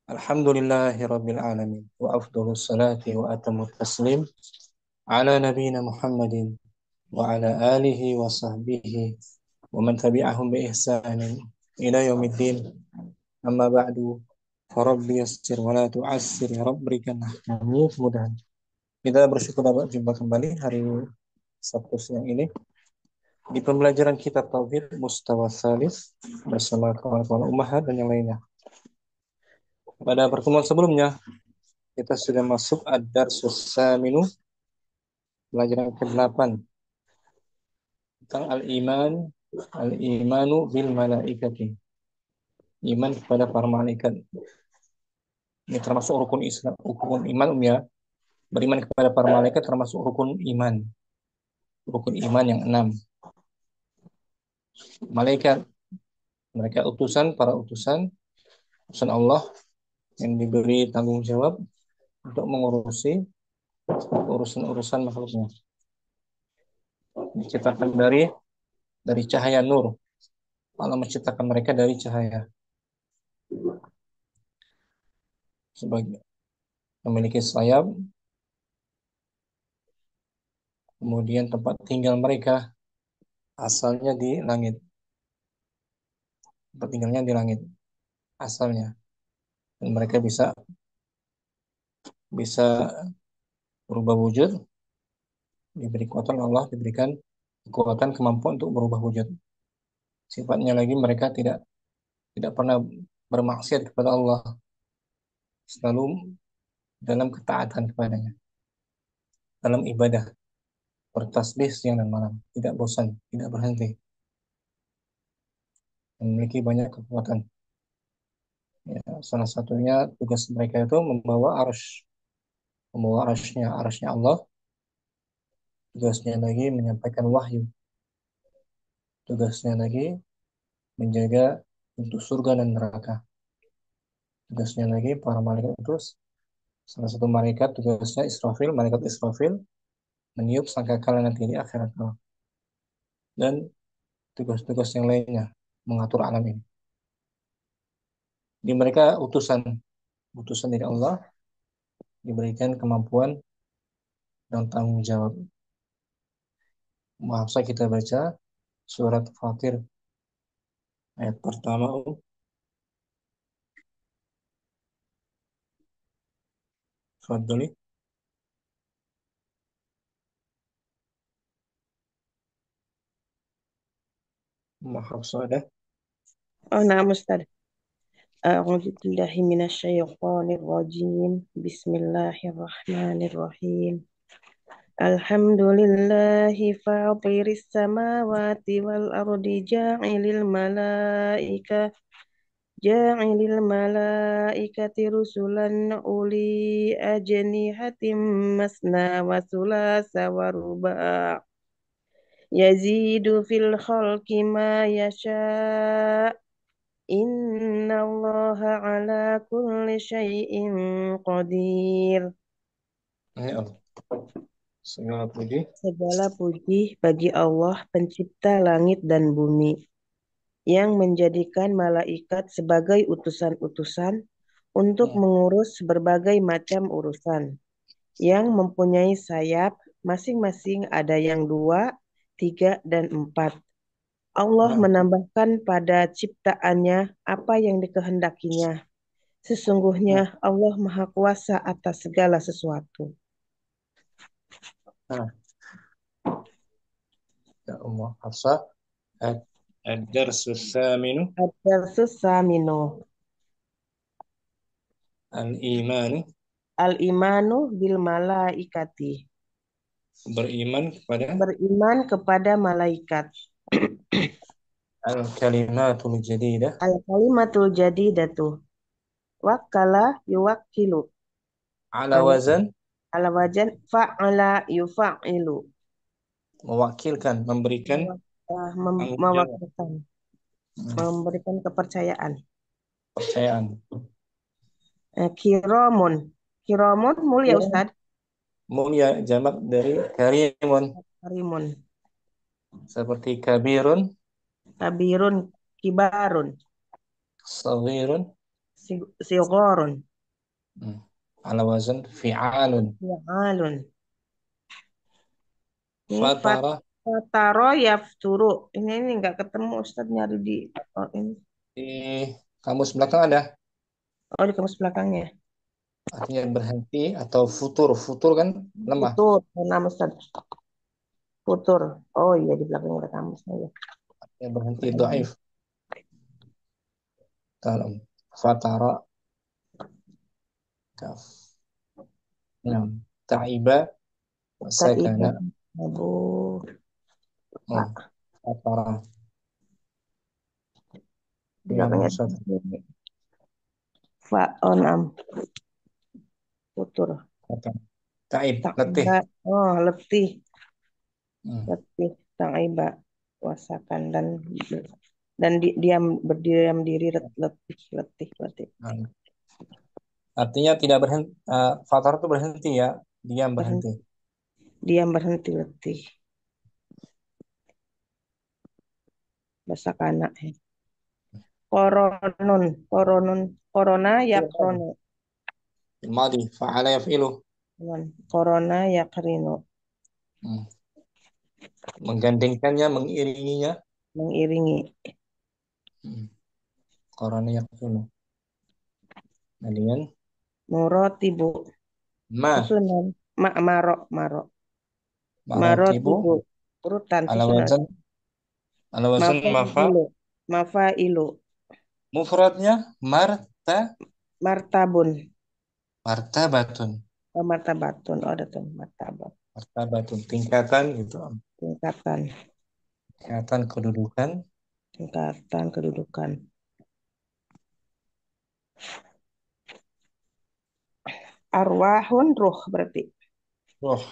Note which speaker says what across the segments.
Speaker 1: Alhamdulillahi Rabbil Alamin. Wa afdalus salati wa atamut taslim ala nabiyina Muhammadin wa ala alihi wa sahbihi wa man tabi'ahum bi ihsanin ila yaumiddin. Amma ba'du. Farabbi yassir wa la tu'assir ya Rabb, berikan mudah-mudahan. Kita bersyukur dapat jumpa kembali hari Sabtu siang ini di pembelajaran kitab Tauhid Mustawa Salis bersama kawan-kawan Ummahat dan yang lainnya. Pada pertemuan sebelumnya kita sudah masuk ad-darsus saminu, pelajaran ke-8 tentang al-imanu bil malaikati, iman kepada para malaikat. Ini termasuk rukun Islam, rukun iman ya. Beriman kepada para malaikat termasuk rukun iman yang 6. Malaikat, mereka utusan Allah yang diberi tanggung jawab untuk mengurusi urusan-urusan makhluknya. Diciptakan dari cahaya nur. Allah menciptakan mereka dari cahaya, sebagai memiliki sayap, kemudian tempat tinggal mereka asalnya di langit. Tempat tinggalnya di langit asalnya. Dan mereka bisa berubah wujud, diberikan kekuatan kemampuan untuk berubah wujud. Sifatnya lagi mereka tidak pernah bermaksiat kepada Allah, selalu dalam ketaatan kepadanya, dalam ibadah, bertasbih siang dan malam, tidak bosan, tidak berhenti, memiliki banyak kekuatan. Ya, salah satunya tugas mereka itu membawa arasnya Allah. Tugasnya lagi menyampaikan wahyu. Tugasnya lagi menjaga untuk surga dan neraka. Tugasnya lagi para malaikat itu, salah satu malaikat tugasnya malaikat Israfil meniup sangkakala nanti di akhirat kelak. Dan tugas-tugas yang lainnya mengatur alam ini. Di mereka utusan dari Allah, diberikan kemampuan dan tanggung jawab. Maaf, kita baca surat Fatir ayat pertama. Fadli. Maaf, ada.
Speaker 2: نعم أستاذ. أعوذ بالله من الشيطان الرجيم. بسم الله الرحمن الرحيم. الحمد لله فاطر السماوات والأرض جاعل الملائكة رسلا أولي أجنحة مثنى وثلاث ورباع يزيد في الخلق ما يشاء Inna Allah ala kulli syai'in qadir.
Speaker 1: Ya Allah. Segala puji.
Speaker 2: Segala puji bagi Allah pencipta langit dan bumi, yang menjadikan malaikat sebagai utusan-utusan untuk mengurus berbagai macam urusan, yang mempunyai sayap, masing-masing ada yang 2, 3, dan 4. Allah menambahkan pada ciptaannya apa yang dikehendakinya. Sesungguhnya Allah Maha Kuasa atas segala sesuatu.
Speaker 1: Nah, ya Allah. Hafsah. Ad-darsus saminu.
Speaker 2: Ad-darsus saminu.
Speaker 1: Al-imanu.
Speaker 2: Al-imanu bil malaikati.
Speaker 1: Beriman
Speaker 2: kepada malaikat.
Speaker 1: Al-kalimatul jadidah.
Speaker 2: Al-kalimatul jadidatu. Wakkala yuwakkilu.
Speaker 1: Ala wazan.
Speaker 2: Ala wazan fa'ala yufa'ilu.
Speaker 1: Mewakilkan, memberikan tanggung jawab.
Speaker 2: Mewakilkan. Memberikan kepercayaan.
Speaker 1: Kepercayaan.
Speaker 2: Kiramun. Kiramun mulia Ustaz.
Speaker 1: Mulia, jamak dari karimun.
Speaker 2: Karimun.
Speaker 1: Seperti kabirun.
Speaker 2: Kabirun, kibarun.
Speaker 1: Saghirun.
Speaker 2: Sigorun.
Speaker 1: Hmm. Ala wazan fi'alun.
Speaker 2: Fi'alun. Ini
Speaker 1: Fatara
Speaker 2: fataro yafturu. Ini nggak ketemu Ustaz nyari di oh, ini.
Speaker 1: di kamus belakang ada
Speaker 2: Oh, di kamus belakangnya.
Speaker 1: artinya berhenti atau futur. Futur kan lemah.
Speaker 2: Futur. Nama Ustaz. Futur. Oh iya di belakang ada kamusnya ya.
Speaker 1: Artinya berhenti
Speaker 2: Nah, ini.
Speaker 1: dhaif. Kalau fatara kaf. Nah, ta'iba
Speaker 2: Ta'iba.
Speaker 1: sakana.
Speaker 2: Abu.
Speaker 1: Oh,
Speaker 2: Pak.
Speaker 1: fatara.
Speaker 2: Di
Speaker 1: Ya,
Speaker 2: belakangnya
Speaker 1: Ustaz.
Speaker 2: ada Fa. Oh, nam. Futur.
Speaker 1: Ta'ib, letih.
Speaker 2: Ta'iba. Oh, letih.
Speaker 1: Hmm.
Speaker 2: Letih. Ta'iba. Wasakan dan diam berdiam diri letih letih letih
Speaker 1: Nah, artinya tidak berhenti. Fatar itu berhenti ya, diam berhenti.
Speaker 2: berhenti diam berhenti letih bahasa kanak ya. Koronun korona ya
Speaker 1: Fi'il madhi.
Speaker 2: krono
Speaker 1: Fi'il madhi. Fa'ala yaf'ilu.
Speaker 2: korona ya kerino
Speaker 1: Hmm. Menggandengkannya, mengiringinya.
Speaker 2: mengiringi
Speaker 1: Hmm. Qarana yaf'ilu. Kemudian
Speaker 2: murotibu
Speaker 1: ma
Speaker 2: susunan
Speaker 1: maratibu
Speaker 2: marotibu urutan
Speaker 1: ala
Speaker 2: susunan
Speaker 1: wazan mafa.
Speaker 2: mafailu mafailu
Speaker 1: Mufradnya
Speaker 2: martabun
Speaker 1: martabatun.
Speaker 2: martabatun oh ada tuh martabat
Speaker 1: Martabatun tingkatan gitu.
Speaker 2: tingkatan
Speaker 1: Tingkatan kedudukan.
Speaker 2: tingkatan kedudukan arwahun ruh berarti
Speaker 1: Ruh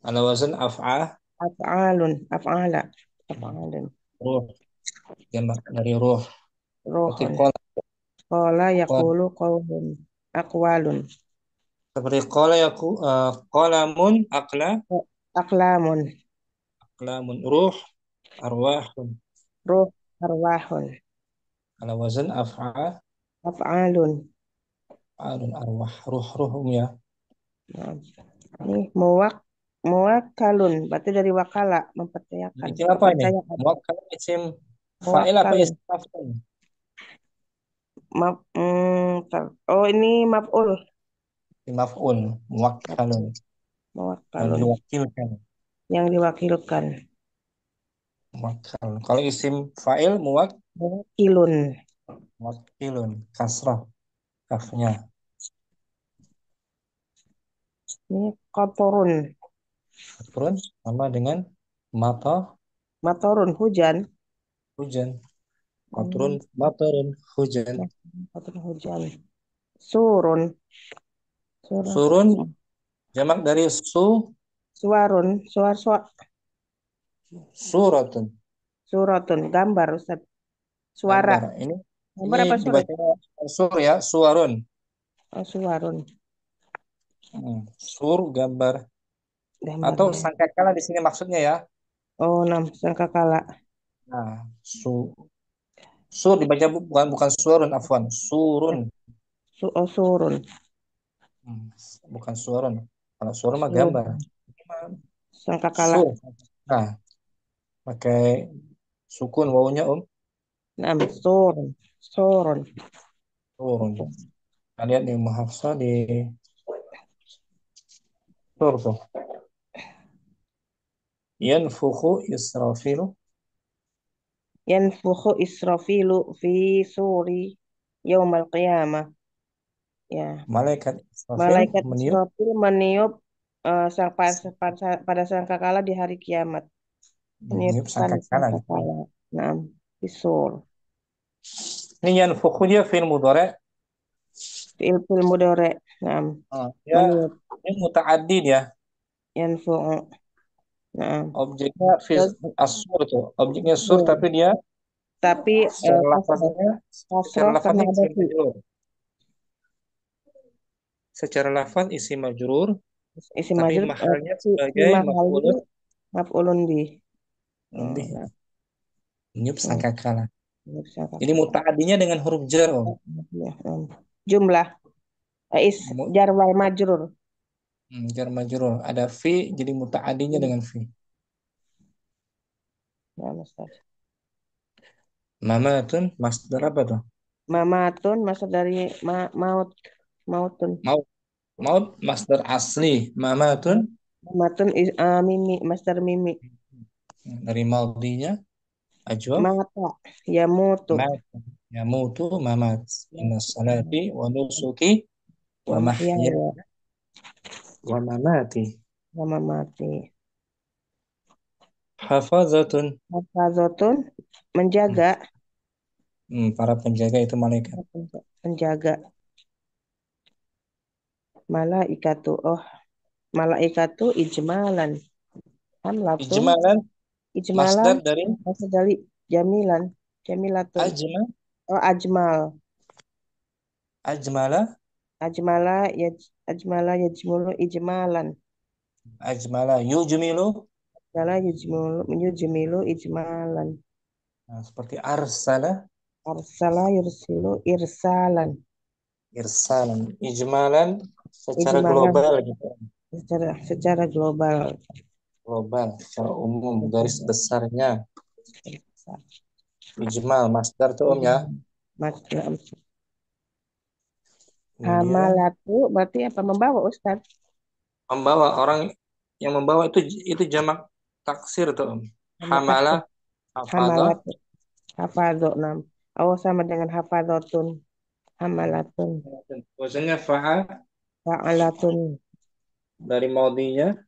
Speaker 1: ala wazan
Speaker 2: af'alun af'ala af'alun
Speaker 1: ruh jamak dari ruh. Seperti
Speaker 2: ruhun
Speaker 1: qala.
Speaker 2: qala yaqulu qaulun aqwalun
Speaker 1: Seperti qala yaku qalamun
Speaker 2: aqlamun
Speaker 1: aqlamun ruh arwahun
Speaker 2: ruh arwahun
Speaker 1: ala wazan
Speaker 2: af'alun
Speaker 1: alun arwah ruh ya.
Speaker 2: nah, ini muwakkalun berarti dari wakala mempercayakan
Speaker 1: Isim apa ini?
Speaker 2: kepercayaan
Speaker 1: Muwakkal isim fa'il apa
Speaker 2: muwakkalun
Speaker 1: isim maf'ul?
Speaker 2: oh ini maf'ul
Speaker 1: Isim maf'ul, muwakkalun
Speaker 2: maf'ul
Speaker 1: yang
Speaker 2: muwakkalun
Speaker 1: diwakilkan.
Speaker 2: yang diwakilkan
Speaker 1: Muwakkal. Kalau isim fa'il
Speaker 2: muwakilun
Speaker 1: muwakkilun kasrah kafnya.
Speaker 2: ini kotorun
Speaker 1: Turun sama dengan mata
Speaker 2: matorun hujan
Speaker 1: hujan. Qatrun
Speaker 2: Hmm,
Speaker 1: matarun hujan.
Speaker 2: kotorun hujan surun surah
Speaker 1: Surun jamak dari
Speaker 2: suarun
Speaker 1: suratun
Speaker 2: suratun gambar Ustaz suara
Speaker 1: gambar. Ini
Speaker 2: gambar apa surat
Speaker 1: dibaca sur ya, suarun.
Speaker 2: oh, suarun
Speaker 1: Sur gambar atau
Speaker 2: gambarnya
Speaker 1: sangkakala di sini maksudnya ya.
Speaker 2: oh nam sangkakala
Speaker 1: Nah, sur dibaca bukan suarun afwan, surun.
Speaker 2: oh, surun
Speaker 1: Hmm, bukan suarun. Kalau suarun mah
Speaker 2: sur
Speaker 1: gambar.
Speaker 2: sangkakala
Speaker 1: Sur. Nah, pakai sukun wawunya
Speaker 2: nam surun surun
Speaker 1: surun. Kita lihat nih Muhafsah di sur tuh. Yanfukhu Israfilu.
Speaker 2: yanfukhu israfilu fi suri yaumal qiyamah ya
Speaker 1: Malaikat Israfil
Speaker 2: malaikat
Speaker 1: meniup
Speaker 2: Israfil meniup pada sangkakala di hari kiamat
Speaker 1: meniup
Speaker 2: meniupkan
Speaker 1: sangkakala gitu.
Speaker 2: sangkakala nah bisur
Speaker 1: Ini yanfukhu dia fi'il mudhari'.
Speaker 2: fi'il mudhari nah
Speaker 1: Dia
Speaker 2: meniup
Speaker 1: ini muta'addi dia.
Speaker 2: yanfu'u nah
Speaker 1: Objeknya
Speaker 2: terus
Speaker 1: asur tuh. Objeknya sur
Speaker 2: sur
Speaker 1: tapi dia
Speaker 2: tapi
Speaker 1: secara
Speaker 2: kasroh
Speaker 1: lafaznya secara
Speaker 2: kasroh sama
Speaker 1: lafaznya
Speaker 2: ada
Speaker 1: isim
Speaker 2: fi
Speaker 1: majrur. Secara lafaz isim majrur
Speaker 2: isi
Speaker 1: tapi
Speaker 2: majrur
Speaker 1: mahalnya
Speaker 2: fi
Speaker 1: sebagai
Speaker 2: mahali
Speaker 1: maf'ulun
Speaker 2: maf'ulun bi oh,
Speaker 1: lebih
Speaker 2: nah
Speaker 1: meniup
Speaker 2: hmm.
Speaker 1: sangkakala. Jadi muta'adinya dengan huruf jar, Om.
Speaker 2: Ya, jumlah jar wal majrur.
Speaker 1: Jar majrur. Ada fi, jadi muta'adinya dengan fi.
Speaker 2: Ya, Ustaz.
Speaker 1: Mamatun, masdar apa tuh?
Speaker 2: Mamatun masuk dari maut, mautun.
Speaker 1: Maut. Maut, masdar asli. Mamatun,
Speaker 2: Mamatun mimi, masdar mimi.
Speaker 1: dari maldinya, ajwaf.
Speaker 2: Mata, ya mutu.
Speaker 1: Mat. Yamutu, mamat. Inna salati, wa nusuki, wa
Speaker 2: Wa
Speaker 1: mahya,
Speaker 2: mahyaya,
Speaker 1: wa mamati.
Speaker 2: wa mamati.
Speaker 1: Hafazatun.
Speaker 2: Hafazotun,
Speaker 1: Hmm,
Speaker 2: menjaga,
Speaker 1: para penjaga itu malaikat.
Speaker 2: penjaga. Malaikatu, oh, malaikatu ijmalan. Hamlatun,
Speaker 1: Ijmalan,
Speaker 2: ijmalan,
Speaker 1: masdar dari
Speaker 2: masuk dari jamilan, jamilatun.
Speaker 1: ajma,
Speaker 2: Oh, ajmal.
Speaker 1: ajmala,
Speaker 2: Ajmala, ya, ajmala, yajmulu, ijmalan.
Speaker 1: ajmala, yujmilu.
Speaker 2: Ajmala, yujmulu, yujmilu, ijmalan.
Speaker 1: Nah, seperti arsala,
Speaker 2: Arsala, yursilu, irsalan.
Speaker 1: irsalan, ijmalan, secara
Speaker 2: Ijmalan,
Speaker 1: global gitu.
Speaker 2: secara global.
Speaker 1: Global, secara umum, garis besarnya. Ijmal, masdar tuh Om ya.
Speaker 2: Mas,
Speaker 1: Kemudian
Speaker 2: hamalatu berarti apa membawa Ustaz?
Speaker 1: membawa orang yang membawa itu jamak taksir tuh Om. Hamala,
Speaker 2: Taksir.
Speaker 1: hafadah.
Speaker 2: Hamalatu. Hafadzot nam. Oh sama dengan hafadzotun. Hamalatun.
Speaker 1: Wazannya fa'al
Speaker 2: Fa'alatun.
Speaker 1: dari maudinya.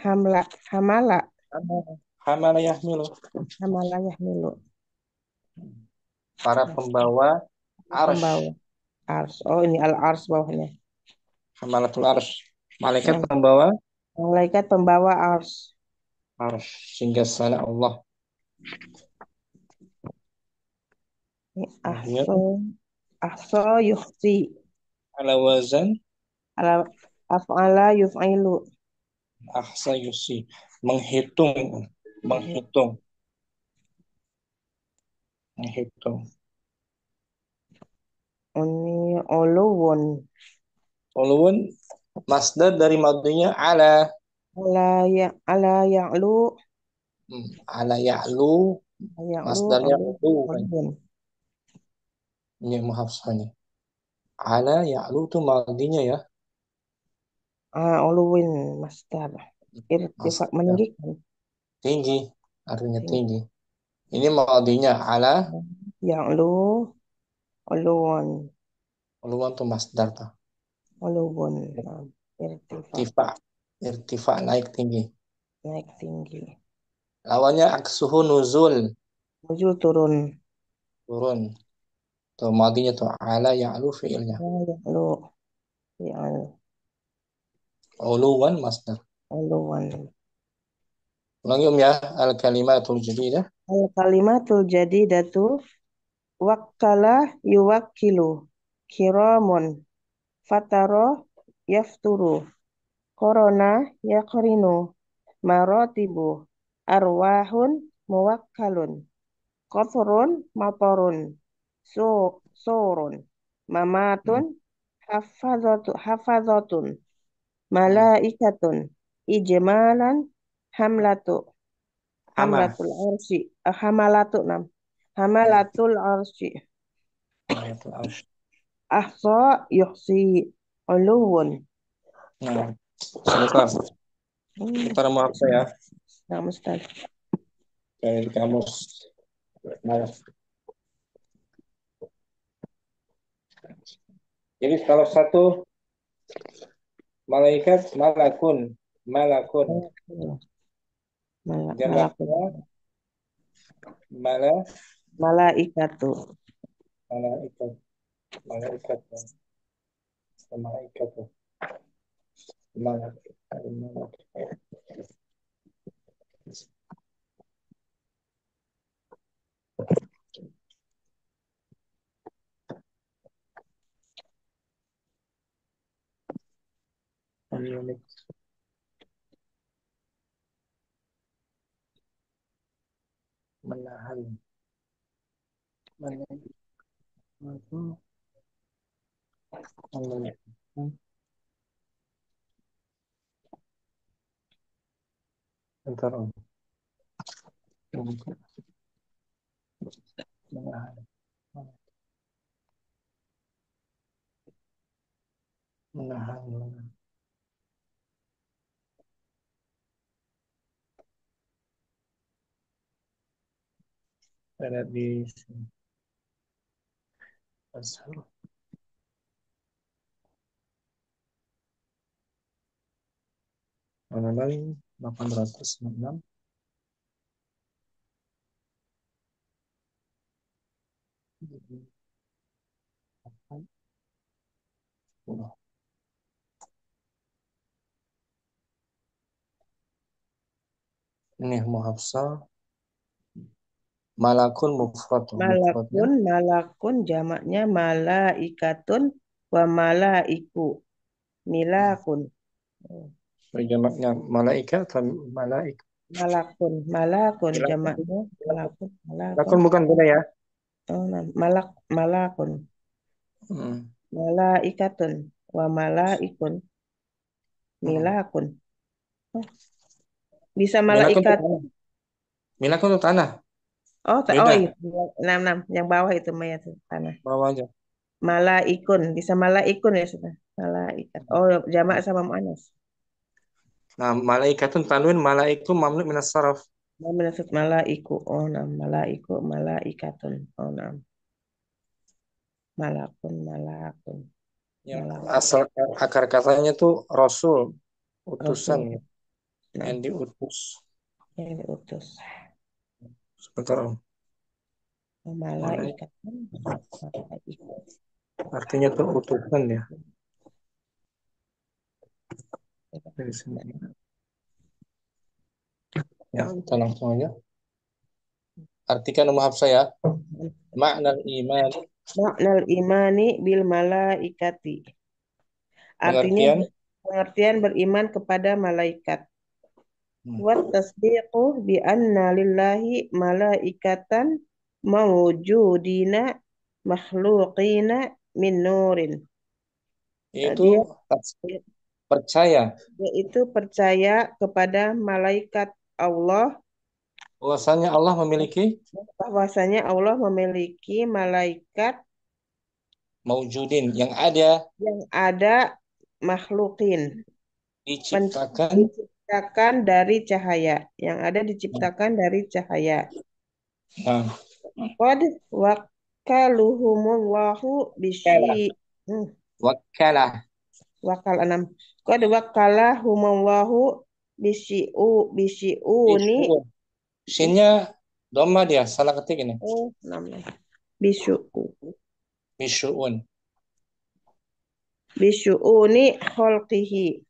Speaker 2: Hamla. Hamala.
Speaker 1: Hamala yahmilu.
Speaker 2: Hamala yahmilu.
Speaker 1: Para pembawa arsh.
Speaker 2: Pembawa. Ars. Oh ini al ars bawahnya.
Speaker 1: Hamalatul arsh. Malaikat
Speaker 2: Nah,
Speaker 1: pembawa
Speaker 2: malaikat pembawa ars.
Speaker 1: arsh. Sehingga sana Allah.
Speaker 2: Ini
Speaker 1: Kemudian
Speaker 2: ahso. Ahso yuhsi.
Speaker 1: ala wazan
Speaker 2: Ala af'ala yuf'ilu.
Speaker 1: ahsa yusi. Menghitung. Menghitung. Menghitung.
Speaker 2: Ini uluwun.
Speaker 1: Ulun masdar dari madinya ala.
Speaker 2: Ala ya'lu.
Speaker 1: Ala ya'lu.
Speaker 2: Ya'lu
Speaker 1: Masdarnya ulu kan.
Speaker 2: uluwun.
Speaker 1: Ini muhafsahnya. Ala ya'lu itu madinya ya.
Speaker 2: Uluwin masdar. Irtifak
Speaker 1: Masdar.
Speaker 2: meninggikan.
Speaker 1: Tinggi. Artinya tinggi. Ini madinya ala.
Speaker 2: Ya'lu uluwun.
Speaker 1: Uluan tuh masdar tuh.
Speaker 2: Uluwun. Irtifak.
Speaker 1: Irtifa. Irtifa naik tinggi.
Speaker 2: Naik tinggi.
Speaker 1: Lawannya aksuhu nuzul.
Speaker 2: Nuzul turun.
Speaker 1: Turun. Tuh madinya tuh ala ya'lu fi'ilnya.
Speaker 2: Ya'lu. Ya'lu.
Speaker 1: Uluwan masdar.
Speaker 2: Uluwan.
Speaker 1: Ulangi ya. Al kalimatul jadidah.
Speaker 2: Al kalimatul jadidatu wakkala yuwakkilu. Kiramun. Fataro yafturu. Korona yaqrinu. Marotibu. Arwahun muwakkalun. Kotorun matorun. So, sorun. Mamatun hafazotun.
Speaker 1: Hmm.
Speaker 2: Malaikatun. Ijmalan hamlatu.
Speaker 1: Hama.
Speaker 2: Hamlatul arsi. Hamalatu nam.
Speaker 1: Hmm.
Speaker 2: Hamalatul arsi.
Speaker 1: Hamalatul arsh.
Speaker 2: Ahsa yuhsi. Uluwun.
Speaker 1: Nah, sebentar.
Speaker 2: Hmm.
Speaker 1: Sebentar maaf saya.
Speaker 2: Nah, Ustaz.
Speaker 1: Dari kamus. Nah, jadi kalau satu malaikat malakun. Malakun.
Speaker 2: Malakun.
Speaker 1: Jamaknya mala.
Speaker 2: Malaikatu.
Speaker 1: Malaikat. Malaikat. Malaikat. Malaikat. Malaikat. Menahan. Bentar, Om. Menahan, menahan, menahan. Ada di sini. Mana lagi? 806. Ini muhafsah. Malakun mufrad. Mufradnya
Speaker 2: Malakun jamaknya malaikatun wa malaiku. Milakun.
Speaker 1: jamaknya malaikat atau malaik.
Speaker 2: Malakun
Speaker 1: Malakun,
Speaker 2: jamaknya malakun.
Speaker 1: malakun bukan beda ya.
Speaker 2: Oh, malakun.
Speaker 1: Hmm.
Speaker 2: Malaikatun wa malaikun.
Speaker 1: Hmm.
Speaker 2: Milakun. Oh, bisa
Speaker 1: Milakun itu
Speaker 2: malaikat.
Speaker 1: tanah. Milakun itu tanah.
Speaker 2: Oh
Speaker 1: Beda.
Speaker 2: iya, enam yang bawah itu Maya tuh tanah.
Speaker 1: Bawah aja.
Speaker 2: Malaikun, bisa malaikun ya sudah. Malaikat. Oh, jamak sama muannas.
Speaker 1: Nah, malaikatun tanwin malaiku mamnu minas saraf.
Speaker 2: Maksud malaiku. Oh, nam malaiku, malaikatun. Oh, nam malakun.
Speaker 1: Yang
Speaker 2: Malakun.
Speaker 1: asal akar katanya tuh rasul, utusan
Speaker 2: Rasul.
Speaker 1: ya,
Speaker 2: Nam
Speaker 1: yang diutus.
Speaker 2: yang diutus.
Speaker 1: Sebentar, Om. Malaik
Speaker 2: Malaikatun. Malaiku.
Speaker 1: artinya tuh utusan ya. Dari sini. Ya, kita langsung aja. Artikan maaf saya. Makna iman,
Speaker 2: Maknal imani bil malaikati. Artinya
Speaker 1: pengertian.
Speaker 2: pengertian beriman kepada malaikat.
Speaker 1: Hmm.
Speaker 2: Wa tasdiqu bi anna lillahi malaikatan mawjudina makhluqina min nurin.
Speaker 1: Itu
Speaker 2: Dia
Speaker 1: percaya
Speaker 2: yaitu percaya kepada malaikat Allah
Speaker 1: bahwasanya Allah memiliki
Speaker 2: bahwasanya Allah memiliki malaikat
Speaker 1: maujudin yang ada
Speaker 2: yang ada makhlukin
Speaker 1: diciptakan.
Speaker 2: diciptakan dari cahaya yang ada diciptakan dari cahaya.
Speaker 1: Nah,
Speaker 2: Qad wakaluhumullahu bisyi hmm,
Speaker 1: wakalah
Speaker 2: wakal enam. Qad wakalahumullahu bisyiuni
Speaker 1: bisu. Sinnya doma dia salah ketik ini.
Speaker 2: oh enam bisu
Speaker 1: Bisuun.
Speaker 2: bisyuuni khalqihi.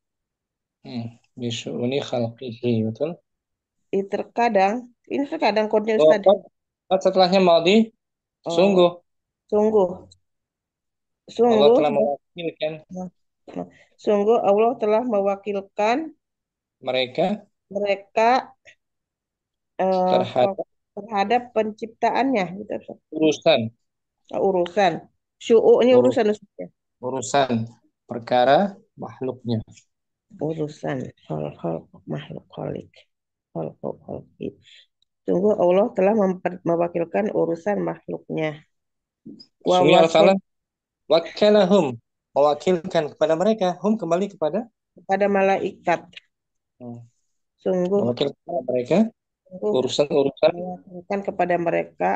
Speaker 1: Bisuuni khalqihi betul.
Speaker 2: Ini terkadang kodnya
Speaker 1: Oh,
Speaker 2: Ustaz.
Speaker 1: setelahnya di
Speaker 2: Oh,
Speaker 1: sungguh
Speaker 2: sungguh
Speaker 1: Allah
Speaker 2: sungguh
Speaker 1: telah mewakilkan
Speaker 2: nah, sungguh Allah telah mewakilkan
Speaker 1: mereka
Speaker 2: mereka eh,
Speaker 1: terhadap
Speaker 2: terhadap penciptaannya gitu Ustaz.
Speaker 1: urusan
Speaker 2: Urusan syu'u ini
Speaker 1: urus
Speaker 2: urusan Ustaz ya.
Speaker 1: urusan perkara makhluknya.
Speaker 2: Urusan hal makhluk khalik khalqi. Sungguh Allah telah mewakilkan urusan makhluknya. Wa
Speaker 1: Sungguh Allah
Speaker 2: wasaf
Speaker 1: Ta'ala wakalahum mewakilkan kepada mereka, hum kembali kepada
Speaker 2: kepada malaikat.
Speaker 1: hmm,
Speaker 2: Sungguh
Speaker 1: mewakilkan kepada mereka
Speaker 2: sungguh
Speaker 1: urusan-urusan
Speaker 2: mewakilkan kepada mereka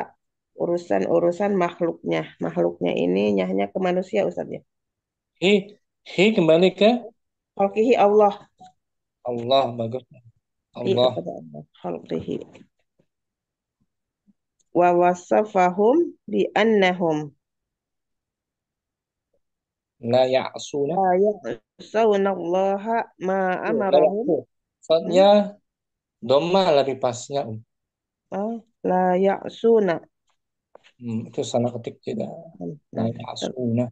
Speaker 2: urusan-urusan makhluknya. Makhluknya ini hanya ke manusia Ustaz ya.
Speaker 1: hi hi kembali ke
Speaker 2: Khalqihi Allah.
Speaker 1: Allah. Bagus,
Speaker 2: Iya
Speaker 1: Allah
Speaker 2: kepada Allah. Khalqihi. Wa wasafahum bi annahum
Speaker 1: la ya'suna
Speaker 2: la ya'sawnallaha ma
Speaker 1: la
Speaker 2: amarahum.
Speaker 1: ya'su.
Speaker 2: Hmm?
Speaker 1: Soalnya doma lebih pasnya.
Speaker 2: La ya'suna.
Speaker 1: Itu salah ketik tidak. La
Speaker 2: Nah,
Speaker 1: ya'suna.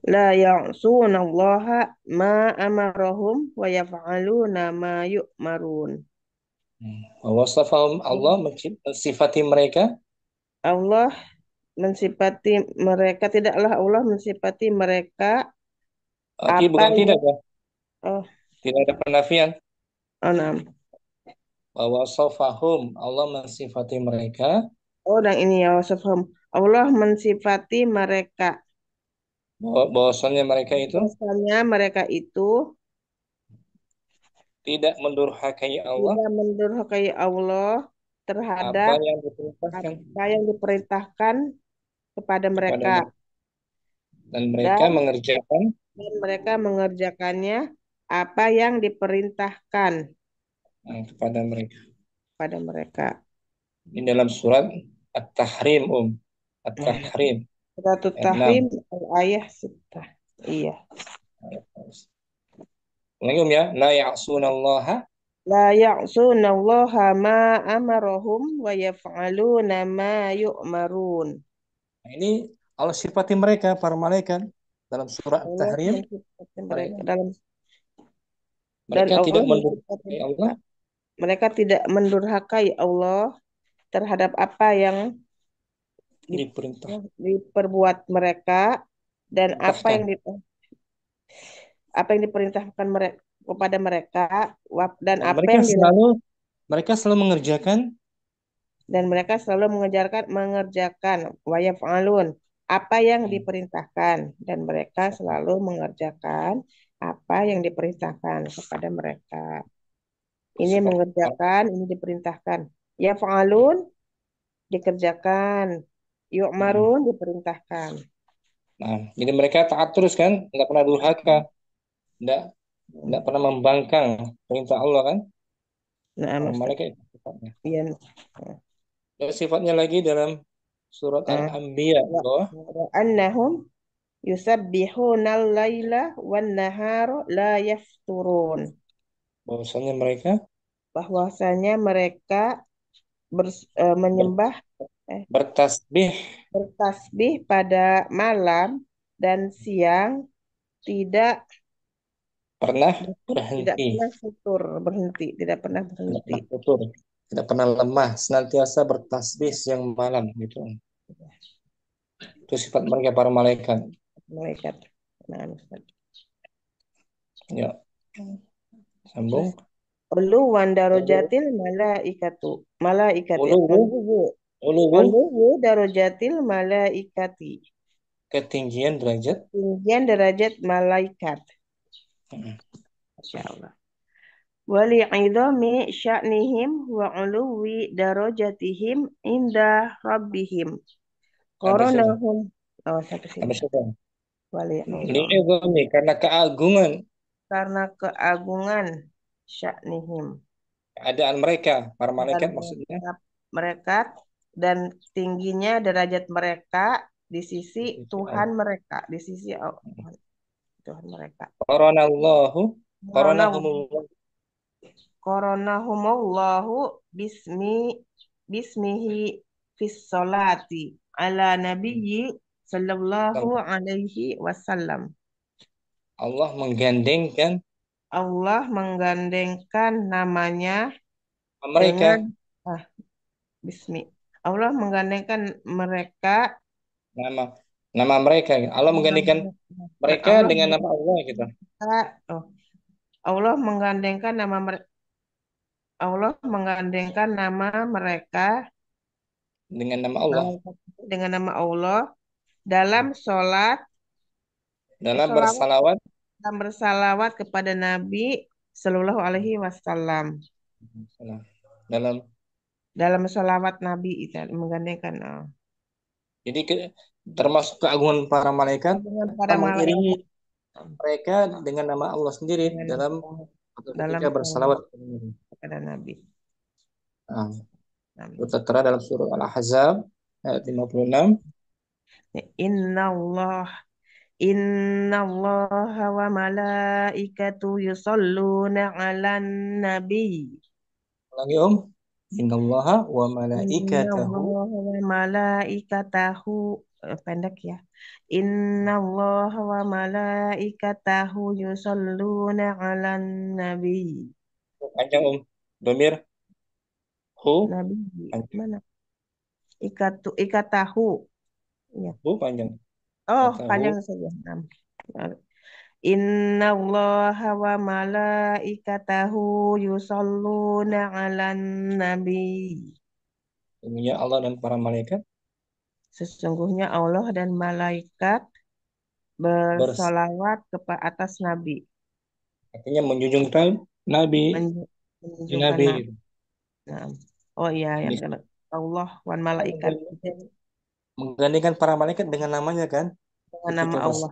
Speaker 2: la ya'sunallaha ma amarahum wa yaf'aluna ma yu'marun.
Speaker 1: Wa wasafahum Allah sifati mereka
Speaker 2: Allah mensifati mereka, tidaklah Allah mensifati mereka
Speaker 1: Oke,
Speaker 2: apa
Speaker 1: bukan tidak
Speaker 2: yang
Speaker 1: ya.
Speaker 2: oh,
Speaker 1: Tidak ada penafian.
Speaker 2: oh, nah.
Speaker 1: Bahwa sofahum Allah mensifati mereka
Speaker 2: Oh, dan ini ya wasafhum. Allah mensifati mereka
Speaker 1: bahwasannya mereka itu
Speaker 2: bahwasanya mereka itu
Speaker 1: tidak mendurhakai Allah
Speaker 2: tidak mendurhakai Allah
Speaker 1: apa
Speaker 2: terhadap
Speaker 1: yang diperintahkan
Speaker 2: apa yang diperintahkan kepada
Speaker 1: kepada
Speaker 2: mereka,
Speaker 1: mereka dan mereka
Speaker 2: dan
Speaker 1: mengerjakan
Speaker 2: mereka mengerjakannya apa yang diperintahkan
Speaker 1: kepada mereka.
Speaker 2: pada mereka.
Speaker 1: Ini dalam surat At-Tahrim,
Speaker 2: Nah,
Speaker 1: At-Tahrim
Speaker 2: Suratul
Speaker 1: ayat 6.
Speaker 2: Tahrim al-ayah sitah. Iya.
Speaker 1: Ulangi ya, la ya'sunallaha.
Speaker 2: La ya'sunallaha ma amarahum wa yaf'aluna ma yu'marun.
Speaker 1: Nah, ini Allah sifati mereka para malaikat dalam surah
Speaker 2: Allah
Speaker 1: At-Tahrim.
Speaker 2: mensifati mereka
Speaker 1: Mereka
Speaker 2: dalam dan
Speaker 1: mereka tidak
Speaker 2: Allah mensifati
Speaker 1: mendurhakai
Speaker 2: mereka.
Speaker 1: Allah
Speaker 2: Mereka tidak mendurhakai Allah terhadap apa yang di-
Speaker 1: diperintah
Speaker 2: diperbuat mereka dan
Speaker 1: perintahkan
Speaker 2: apa yang diperintahkan mereka kepada mereka dan
Speaker 1: dan
Speaker 2: apa yang
Speaker 1: mereka selalu mengerjakan
Speaker 2: dan mereka selalu mengerjakan wa yaf'alun apa yang
Speaker 1: hmm,
Speaker 2: diperintahkan dan mereka selalu mengerjakan apa yang diperintahkan kepada mereka. Ini
Speaker 1: sifat.
Speaker 2: mengerjakan, ini diperintahkan. Yaf'alun dikerjakan,
Speaker 1: Hmm.
Speaker 2: yu'marun diperintahkan.
Speaker 1: Nah, jadi mereka taat terus kan, nggak pernah durhaka, nggak nggak pernah membangkang perintah Allah kan.
Speaker 2: Nah,
Speaker 1: Para
Speaker 2: Ustaz.
Speaker 1: malaikat itu sifatnya.
Speaker 2: Iya.
Speaker 1: Dan sifatnya lagi dalam surat
Speaker 2: Nah,
Speaker 1: Al-Anbiya bahwa
Speaker 2: wa annahum yusabbihunal laila wan nahara la yafturun.
Speaker 1: bahwasanya mereka
Speaker 2: Bahwasanya mereka
Speaker 1: ber-
Speaker 2: menyembah
Speaker 1: bertasbih
Speaker 2: bertasbih pada malam dan siang tidak
Speaker 1: pernah
Speaker 2: tidak
Speaker 1: berhenti,
Speaker 2: pernah futur berhenti, tidak pernah
Speaker 1: tidak
Speaker 2: berhenti.
Speaker 1: pernah tutur, tidak pernah lemah, senantiasa bertasbih siang malam gitu. Itu sifat mereka para malaikat.
Speaker 2: Malaikat. Nah, Ustaz.
Speaker 1: Ya,
Speaker 2: Terus
Speaker 1: sambung.
Speaker 2: uluwan darajatil malaikatu malaikati
Speaker 1: Ulu, ulu,
Speaker 2: uluwu darajatil malaikati
Speaker 1: ketinggian derajat.
Speaker 2: ketinggian derajat malaikat.
Speaker 1: Hmm.
Speaker 2: Masya Allah. Wali idhami sya'nihim wa uluwi darajatihim inda rabbihim.
Speaker 1: Habis itu,
Speaker 2: Koronahum. Oh, sampai sini.
Speaker 1: habis itu.
Speaker 2: Wali
Speaker 1: Ini
Speaker 2: idham.
Speaker 1: nih karena keagungan
Speaker 2: Karena keagungan sya'nihim.
Speaker 1: keadaan mereka, para
Speaker 2: Dan
Speaker 1: malaikat maksudnya.
Speaker 2: mereka dan tingginya derajat mereka di sisi
Speaker 1: Di sisi
Speaker 2: Tuhan
Speaker 1: Allah.
Speaker 2: mereka, di sisi Tuhan mereka.
Speaker 1: Qaranallahu,
Speaker 2: Corona
Speaker 1: qaranahumullah.
Speaker 2: Koronahumullahu bismihi fis salati ala nabiyyi sallallahu alaihi wasallam.
Speaker 1: Allah menggandengkan
Speaker 2: Allah menggandengkan namanya dengan
Speaker 1: mereka
Speaker 2: ah, bismi. Allah menggandengkan mereka
Speaker 1: nama nama mereka. Allah menggandengkan mereka
Speaker 2: Allah
Speaker 1: dengan nama Allah gitu.
Speaker 2: oh, Allah menggandengkan Allah menggandengkan nama mereka
Speaker 1: Dengan nama Allah
Speaker 2: dengan nama Allah dalam sholat
Speaker 1: dalam
Speaker 2: sholawat
Speaker 1: bersalawat
Speaker 2: dan bersalawat kepada Nabi Shallallahu Alaihi Wasallam.
Speaker 1: dalam
Speaker 2: Dalam sholawat Nabi itu menggandengkan
Speaker 1: jadi termasuk keagungan para malaikat
Speaker 2: dengan
Speaker 1: kita
Speaker 2: para
Speaker 1: mengiringi
Speaker 2: malaikat
Speaker 1: mereka dengan nama Allah sendiri
Speaker 2: dengan
Speaker 1: dalam atau
Speaker 2: dalam
Speaker 1: ketika bersalawat.
Speaker 2: sholawat kepada Nabi.
Speaker 1: Nah, itu
Speaker 2: Nabi.
Speaker 1: tertera dalam surah Al-Ahzab ayat 56.
Speaker 2: Inna Allah Inna Allah wa malaikatu yusalluna ala nabi.
Speaker 1: Lagi Om. Innallaha wa
Speaker 2: Inna
Speaker 1: malaikatahu.
Speaker 2: Allah wa malaikatahu pendek ya. Inna Allah wa malaikatahu yusalluna ala nabi.
Speaker 1: Panjang Om. Domir hu
Speaker 2: Nabi
Speaker 1: panjang.
Speaker 2: mana? Ikatahu. Iya.
Speaker 1: Panjang.
Speaker 2: Oh,
Speaker 1: Ayatahu.
Speaker 2: panjang saja. Inna allaha wa malaikatahu yusalluna ala nabi.
Speaker 1: Sesungguhnya Allah dan para malaikat
Speaker 2: Sesungguhnya Allah dan malaikat
Speaker 1: bers
Speaker 2: bersolawat ke atas nabi.
Speaker 1: artinya menjunjung Nabi,
Speaker 2: Menunjukkan
Speaker 1: Nabi
Speaker 2: nabi.
Speaker 1: gitu.
Speaker 2: Nah, oh iya, yang
Speaker 1: Ini
Speaker 2: kedua. Allah wan malaikat
Speaker 1: menggantikan para malaikat dengan namanya kan
Speaker 2: dengan nama
Speaker 1: ketika
Speaker 2: Allah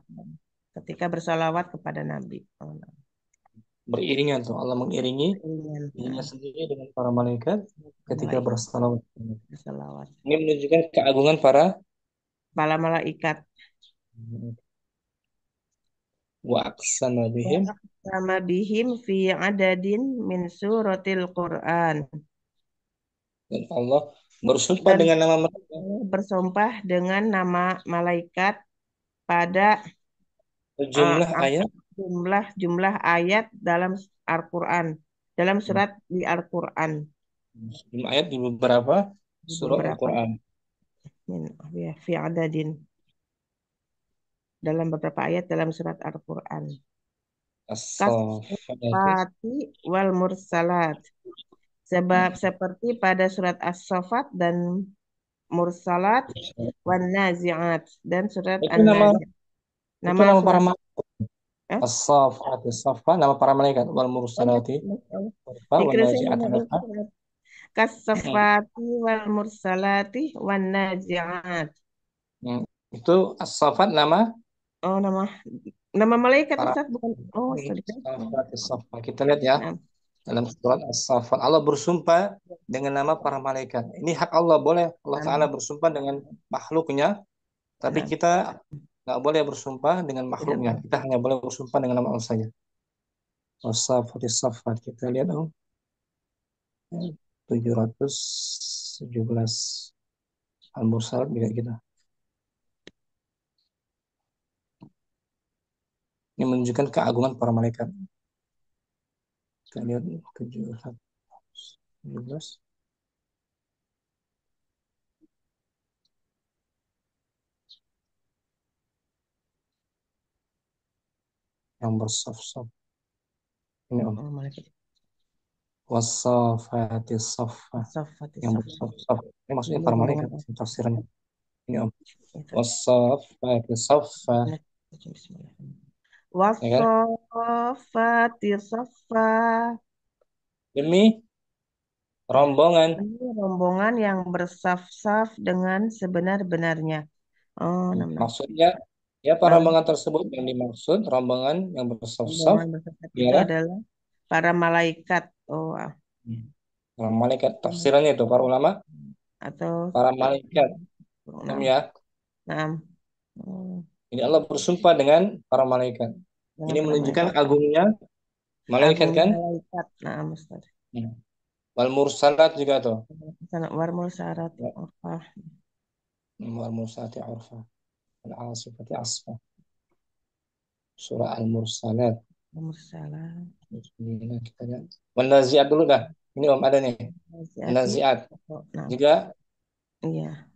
Speaker 2: ketika bersolawat kepada nabi. Oh, nah.
Speaker 1: beriringan tuh Allah mengiringi
Speaker 2: Ringan,
Speaker 1: dirinya
Speaker 2: nah,
Speaker 1: sendiri dengan para malaikat ketika
Speaker 2: malaikat
Speaker 1: bersalawat.
Speaker 2: bersolawat.
Speaker 1: Ini menunjukkan keagungan para
Speaker 2: Para malaikat
Speaker 1: wa aqsama
Speaker 2: wa
Speaker 1: bihim
Speaker 2: aqsama bihim fi adadin min suratil Quran
Speaker 1: dan Allah bersumpah
Speaker 2: dan
Speaker 1: dengan nama mereka
Speaker 2: bersumpah dengan nama malaikat pada uh,
Speaker 1: sejumlah ayat
Speaker 2: jumlah ayat dalam Al-Quran, dalam surat di Al-Quran,
Speaker 1: sejumlah ayat di beberapa
Speaker 2: di
Speaker 1: surat
Speaker 2: beberapa
Speaker 1: Al-Quran.
Speaker 2: min ya, fi adadin dalam beberapa ayat dalam surat Al-Quran.
Speaker 1: As-Saffat.
Speaker 2: Kasfati wal mursalat. Sebab seperti pada surat As-Saffat dan Mursalat wan Nazi'at dan surat
Speaker 1: Itu nama
Speaker 2: An-Nazi'at.
Speaker 1: itu
Speaker 2: Nama
Speaker 1: nama para
Speaker 2: surat
Speaker 1: malaikat.
Speaker 2: eh?
Speaker 1: As-Saffat, As-Saffat nama para malaikat wal
Speaker 2: Oh ya,
Speaker 1: mursalati urfa wan
Speaker 2: dikresin
Speaker 1: nazi'at
Speaker 2: nama
Speaker 1: urfa.
Speaker 2: Kasafati wal Mursalati wan Nazi'at.
Speaker 1: Hmm. Itu As-Saffat nama
Speaker 2: Oh, nama malaikat
Speaker 1: para
Speaker 2: Ustaz bukan. Oh,
Speaker 1: ini
Speaker 2: sorry.
Speaker 1: As-Saffat, As-Saffat. Kita lihat ya
Speaker 2: Nah,
Speaker 1: dalam surat As-Saffat Allah bersumpah dengan nama para malaikat. Ini hak Allah, boleh Allah
Speaker 2: nah,
Speaker 1: Ta'ala bersumpah dengan makhluknya, tapi
Speaker 2: nah,
Speaker 1: kita nggak boleh bersumpah dengan
Speaker 2: tidak
Speaker 1: makhluknya.
Speaker 2: boleh.
Speaker 1: Kita hanya boleh bersumpah dengan nama Allah saja. As-Saffat, As-Saffat. Kita lihat 717 Al-Mursalat juga kita. Ini menunjukkan keagungan para malaikat. Kita lihat 717 yang bersaf-saf. Ini Om.
Speaker 2: Oh, malaikat
Speaker 1: Wasafati saffa
Speaker 2: Safati
Speaker 1: yang
Speaker 2: Saf.
Speaker 1: bersaf-saf. Ini maksudnya
Speaker 2: Ini
Speaker 1: para malaikat
Speaker 2: rombongan
Speaker 1: tafsirannya. Ini Om.
Speaker 2: itu.
Speaker 1: Wasafati saffa,
Speaker 2: Bismillahirrahmanirrahim.
Speaker 1: ya kan?
Speaker 2: Wasafati Safa.
Speaker 1: Demi rombongan.
Speaker 2: Ini rombongan yang bersaf-saf dengan sebenar-benarnya. Oh, nama
Speaker 1: Maksudnya ya para
Speaker 2: nama
Speaker 1: rombongan tersebut yang dimaksud rombongan yang bersaf-saf
Speaker 2: rombongan bersaf itu
Speaker 1: ialah
Speaker 2: adalah para malaikat. Oh,
Speaker 1: para malaikat. Tafsirannya itu para ulama,
Speaker 2: atau
Speaker 1: para malaikat. Om
Speaker 2: enam,
Speaker 1: ya.
Speaker 2: enam. Oh,
Speaker 1: Ini Allah bersumpah dengan para malaikat.
Speaker 2: dengan
Speaker 1: Ini
Speaker 2: para
Speaker 1: menunjukkan
Speaker 2: malaikat.
Speaker 1: agungnya malaikat
Speaker 2: Agungnya
Speaker 1: kan?
Speaker 2: malaikat. Nah, Ustaz.
Speaker 1: Wal mursalat juga tuh.
Speaker 2: Sana warmul syarat.
Speaker 1: Ya.
Speaker 2: Apa?
Speaker 1: Wal mursalati urfa. Al asifati asfa. Surah Al Mursalat.
Speaker 2: Mursalah.
Speaker 1: Ini kita lihat. Wal naziat dulu dah. Ini Om ada nih.
Speaker 2: Naziati.
Speaker 1: Naziat.
Speaker 2: Oh, nah,
Speaker 1: Juga
Speaker 2: iya.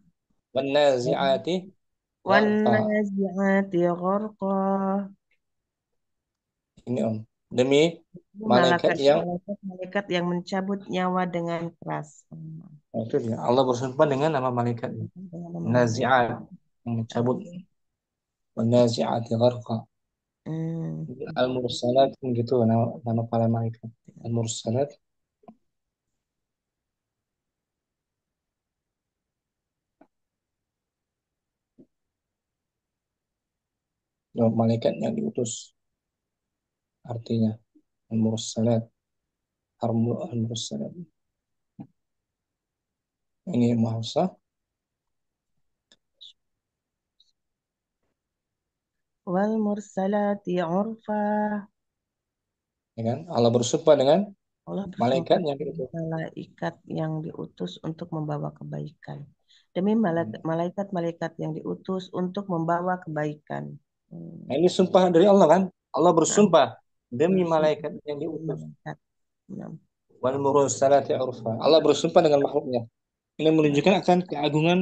Speaker 1: wal naziati
Speaker 2: Wan
Speaker 1: gharqa.
Speaker 2: naziati gharqa.
Speaker 1: Ini Om. Demi
Speaker 2: Ini
Speaker 1: malaikat yang
Speaker 2: malaikat yang mencabut nyawa dengan keras.
Speaker 1: itu dia. Allah bersumpah dengan nama malaikat.
Speaker 2: Dengan nama malaikat.
Speaker 1: Naziat yang mencabut. Wal naziati gharqa.
Speaker 2: Hmm.
Speaker 1: Al-Mursalat gitu nama para malaikat. Al-Mursalat malaikat yang diutus artinya Al-Mursalat Al-Mursalat ini bahasa
Speaker 2: Wal mursalati urfa.
Speaker 1: ya kan Allah bersumpah dengan
Speaker 2: Allah
Speaker 1: malaikat
Speaker 2: bersumpah
Speaker 1: yang
Speaker 2: dengan
Speaker 1: diutus.
Speaker 2: malaikat yang diutus untuk membawa kebaikan. Demi malaikat-malaikat yang diutus untuk membawa kebaikan.
Speaker 1: Nah,
Speaker 2: Hmm.
Speaker 1: ini sumpah dari Allah kan Allah
Speaker 2: Nah,
Speaker 1: bersumpah demi
Speaker 2: bersumpah
Speaker 1: malaikat yang
Speaker 2: demi
Speaker 1: diutus
Speaker 2: malaikat. Nah,
Speaker 1: wal mursalati urfa Allah bersumpah dengan makhluknya ini
Speaker 2: nah,
Speaker 1: menunjukkan akan keagungan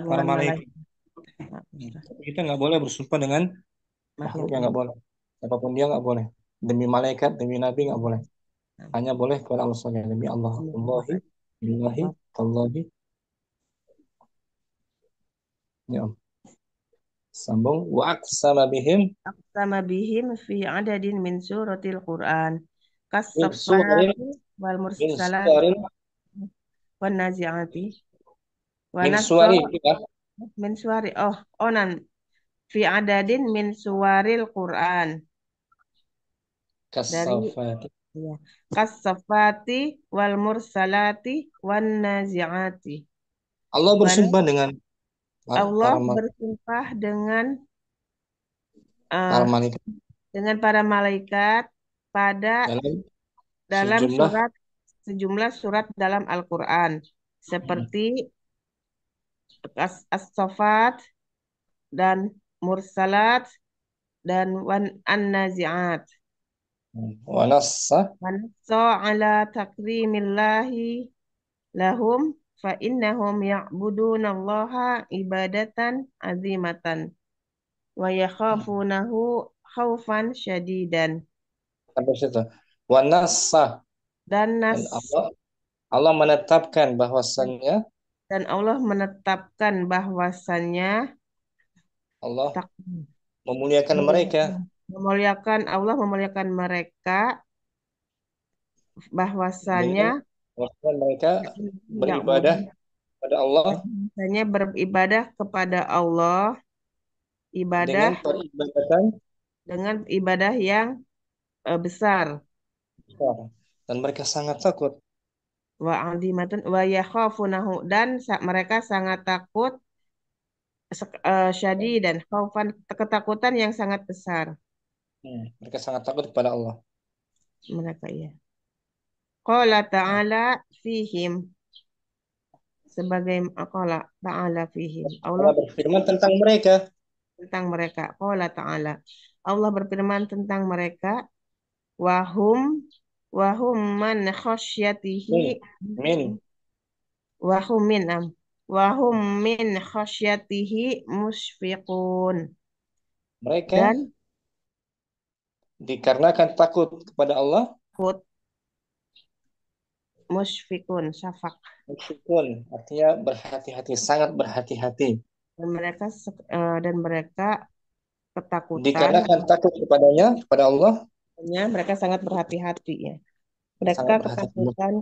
Speaker 1: para
Speaker 2: keagungan
Speaker 1: malaikat
Speaker 2: malaikat. Nah, Ustaz.
Speaker 1: Tapi kita nggak boleh bersumpah dengan makhluk
Speaker 2: Makhluk
Speaker 1: yang
Speaker 2: lain.
Speaker 1: nggak boleh. Apapun dia nggak boleh. Demi malaikat, demi nabi nggak boleh.
Speaker 2: Nah,
Speaker 1: Hanya boleh kepada Allah saja. Demi Allah.
Speaker 2: demi Allah
Speaker 1: Allahi,
Speaker 2: saja.
Speaker 1: billahi,
Speaker 2: Allah
Speaker 1: tallahi. Ya. Sambung. Wa aqsama bihim
Speaker 2: aqsama bihim fi adadin min suratil Quran.
Speaker 1: min suwarin
Speaker 2: Kasafati wal
Speaker 1: min
Speaker 2: mursalati
Speaker 1: suwarin
Speaker 2: wan nazi'ati wa
Speaker 1: min
Speaker 2: nassa
Speaker 1: suwarin ya.
Speaker 2: min suwari. Nan fi adadin min suwaril Quran. Dari
Speaker 1: Kasafat.
Speaker 2: ya. Kasafati wal mursalati wan nazi'ati.
Speaker 1: Allah
Speaker 2: Wan
Speaker 1: bersumpah dengan
Speaker 2: Allah
Speaker 1: para
Speaker 2: bersumpah
Speaker 1: para
Speaker 2: eh,
Speaker 1: malaikat
Speaker 2: dengan para malaikat pada
Speaker 1: dalam
Speaker 2: dalam
Speaker 1: sejumlah
Speaker 2: surat sejumlah surat dalam Al-Quran seperti As-Saffat dan Mursalat dan An-Nazi'at.
Speaker 1: wa nassa
Speaker 2: Manassa ala takrimillahi lahum fa innahum ya'budunallaha ibadatan azimatan wa yakhafunahu khaufan syadidan.
Speaker 1: sampai situ. Wa nassa
Speaker 2: Dan
Speaker 1: dan
Speaker 2: nas
Speaker 1: Allah menetapkan bahwasannya
Speaker 2: dan Allah menetapkan bahwasannya
Speaker 1: Allah
Speaker 2: tak
Speaker 1: memuliakan mereka
Speaker 2: memuliakan Allah memuliakan mereka bahwasannya
Speaker 1: dengan bahwa mereka beribadah
Speaker 2: Ya'budun
Speaker 1: pada Allah
Speaker 2: bahwasanya beribadah kepada Allah
Speaker 1: dengan
Speaker 2: ibadah
Speaker 1: peribadatan
Speaker 2: dengan ibadah yang besar
Speaker 1: besar. Dan mereka sangat takut
Speaker 2: wa azimatan wa yakhafunahu dan mereka sangat takut dan khaufan ketakutan yang sangat besar
Speaker 1: mereka sangat takut kepada Allah.
Speaker 2: mereka ya. Qala ta'ala fihim sebagai qala ta'ala fihim Allah
Speaker 1: Allah berfirman tentang mereka.
Speaker 2: tentang mereka. Qala ta'ala. Allah berfirman tentang mereka. Wahum wahum man khasyatihi
Speaker 1: Min, min.
Speaker 2: wahum min am. Wahum min khasyatihi musfiqun.
Speaker 1: Mereka
Speaker 2: Dan
Speaker 1: dikarenakan takut kepada Allah,
Speaker 2: kut musfiqun syafaq.
Speaker 1: meskipun artinya berhati-hati, sangat berhati-hati.
Speaker 2: Dan mereka ketakutan.
Speaker 1: Dikarenakan takut kepadanya, kepada Allah,
Speaker 2: Artinya mereka sangat berhati-hati ya. Mereka
Speaker 1: sangat berhati-hati.
Speaker 2: ketakutan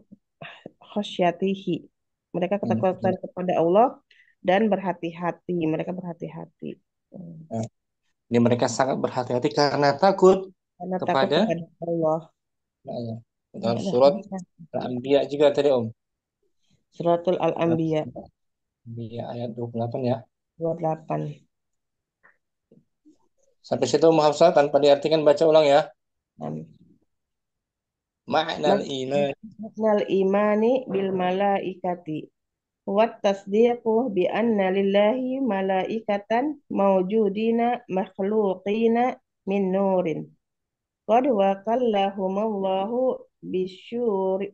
Speaker 2: khasyatihi. Mereka
Speaker 1: Hmm.
Speaker 2: ketakutan kepada Allah dan berhati-hati. Mereka berhati-hati.
Speaker 1: Nah, ini mereka sangat berhati-hati karena takut
Speaker 2: Karena takut
Speaker 1: kepada
Speaker 2: kepada Allah.
Speaker 1: Allah.
Speaker 2: Ya,
Speaker 1: Dalam
Speaker 2: dah,
Speaker 1: surat
Speaker 2: bisa.
Speaker 1: Al-Anbiya juga tadi Om.
Speaker 2: Suratul Al-Anbiya
Speaker 1: Al-Anbiya ayat 28 ya.
Speaker 2: 28.
Speaker 1: Sampai situ Muhammad tanpa diartikan baca ulang ya.
Speaker 2: Amin.
Speaker 1: Ma'nal iman.
Speaker 2: Maknal imani bil malaikati. Wat tasdiqu bi anna lillahi malaikatan mawjudina makhluqina min nurin. Qad wakallahumallahu bisyuri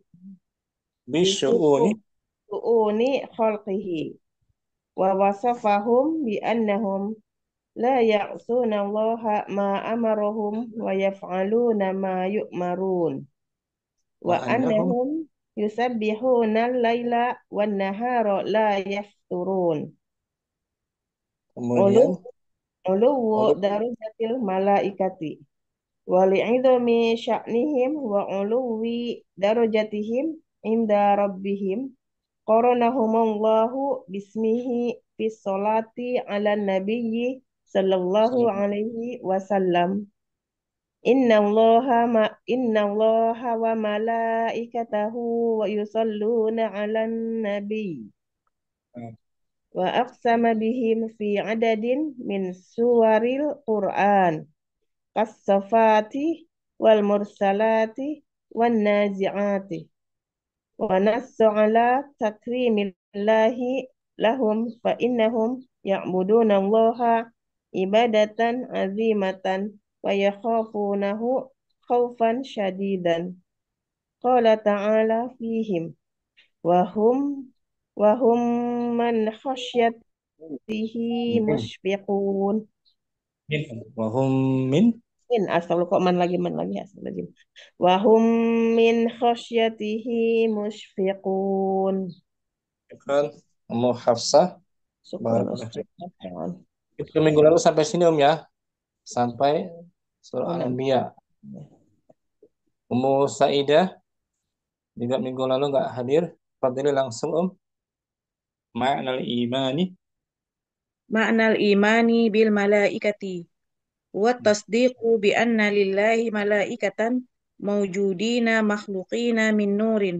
Speaker 1: Bisyu'uni.
Speaker 2: bisu'uni khalqihi. Wa wasafahum bi annahum la ya'suna allaha ma amarahum wa yaf'aluna ma yu'marun wa
Speaker 1: Wa annahum.
Speaker 2: annahum yusabbihuna al-laila wan nahara la yafturun ulu
Speaker 1: Kemudian.
Speaker 2: uluwu
Speaker 1: Lalu
Speaker 2: darajatil malaikati wa li'idhami sya'nihim wa uluwi darajatihim inda rabbihim qaranahumullahu bismihi fis salati ala nabiyyi sallallahu alaihi wasallam. Innallaha wa malaikatahu wa yusalluna 'alan nabi wa aqsama bihim fi adadin min suwaril Qur'an kas-safati wal mursalati wan nazi'ati wa nassu 'ala takrimillahi lahum fa innahum ya'buduna allaha ibadatan azimatan wa yakhafunahu khaufan syadidan. Qala ta'ala fihim wa hum man khasyat.
Speaker 1: min
Speaker 2: musyfiqun.
Speaker 1: min wahum min.
Speaker 2: Min asal kok man lagi asal lagi. Wahum min khasyatihi musyfiqun.
Speaker 1: Kan Ummu Hafsah.
Speaker 2: Syukran
Speaker 1: Barakallahu
Speaker 2: Ustaz.
Speaker 1: fiik.
Speaker 2: Afwan.
Speaker 1: Itu minggu lalu sampai sini Om ya, sampai surah
Speaker 2: Oh, nah.
Speaker 1: Al-Anbiya. Ummu Saidah juga minggu lalu nggak hadir. Fadli langsung Om. Ma'nal imani.
Speaker 3: Ma'nal imani bil malaikati wa tasdiqu bi anna lillahi malaikatan mawjudina makhluqina min nurin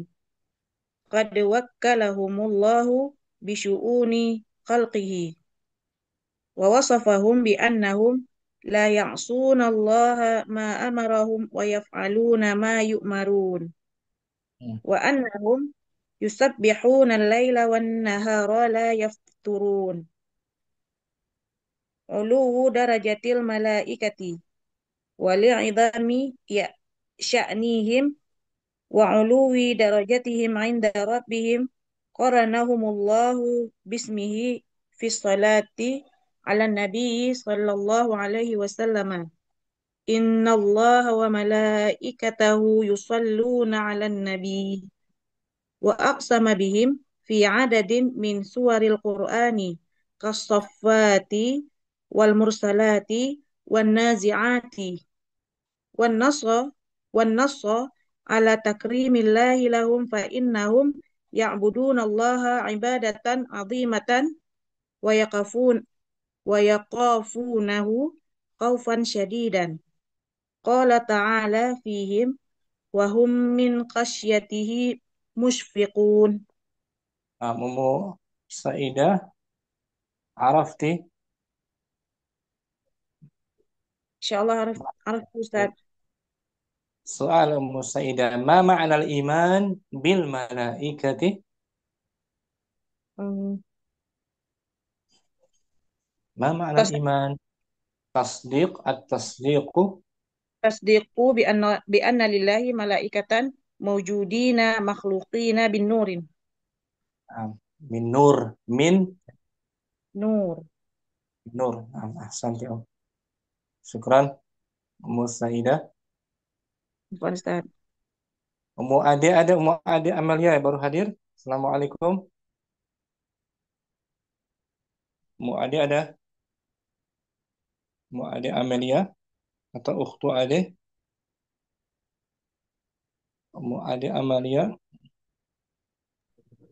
Speaker 3: qad wakkalahumullahu bi syu'uni khalqihi wa wasafahum bi annahum la ya'suna allaha ma amarahum wa yaf'aluna ma yu'marun
Speaker 1: Hmm.
Speaker 3: wa annahum yusabbihuna al-laila wan nahara la yafturun uluwu darajatil malaikati wali'idhami ya sya'nihim wa uluwi darajatihim 'inda rabbihim qaranahumullahu bismihi fi salati 'ala nabi sallallahu alaihi wasallam innallaha wa malaikatahu yusalluna 'alan nabi wa aqsama bihim fi 'adadin min suwaril qur'ani kas-saffati wal mursalati wan nazi'ati wan nasra wan nasra ala takrimillahi lahum fa innahum ya'budunallaha ibadatan 'azimatan wa yaqafunahu khaufan syadidan. Qala ta'ala fihim wa hum min khasyatihi mushfiqun.
Speaker 1: Ummu Saidah, Arafti.
Speaker 3: Insyaallah arif Ustaz.
Speaker 1: Soal Ummu Saidah, ma ma'nal iman bil malaikati?
Speaker 3: Hmm.
Speaker 1: Ma ma'nal iman? Tasdiq at-tasdiqu.
Speaker 3: Tasdiqu bi anna lillahi malaikatan mawjudina makhluqina bin nurin.
Speaker 1: Ah, min nur, min
Speaker 3: Nur.
Speaker 1: nur. Ahsanti Om. Syukran Ummu Saidah.
Speaker 3: Bukan Ustaz.
Speaker 1: Ummu Ade Amalia baru hadir. Assalamualaikum. Ummu Ade ada? Ummu Ade Amalia atau Ukhtu Ade? Ummu Ade Amalia.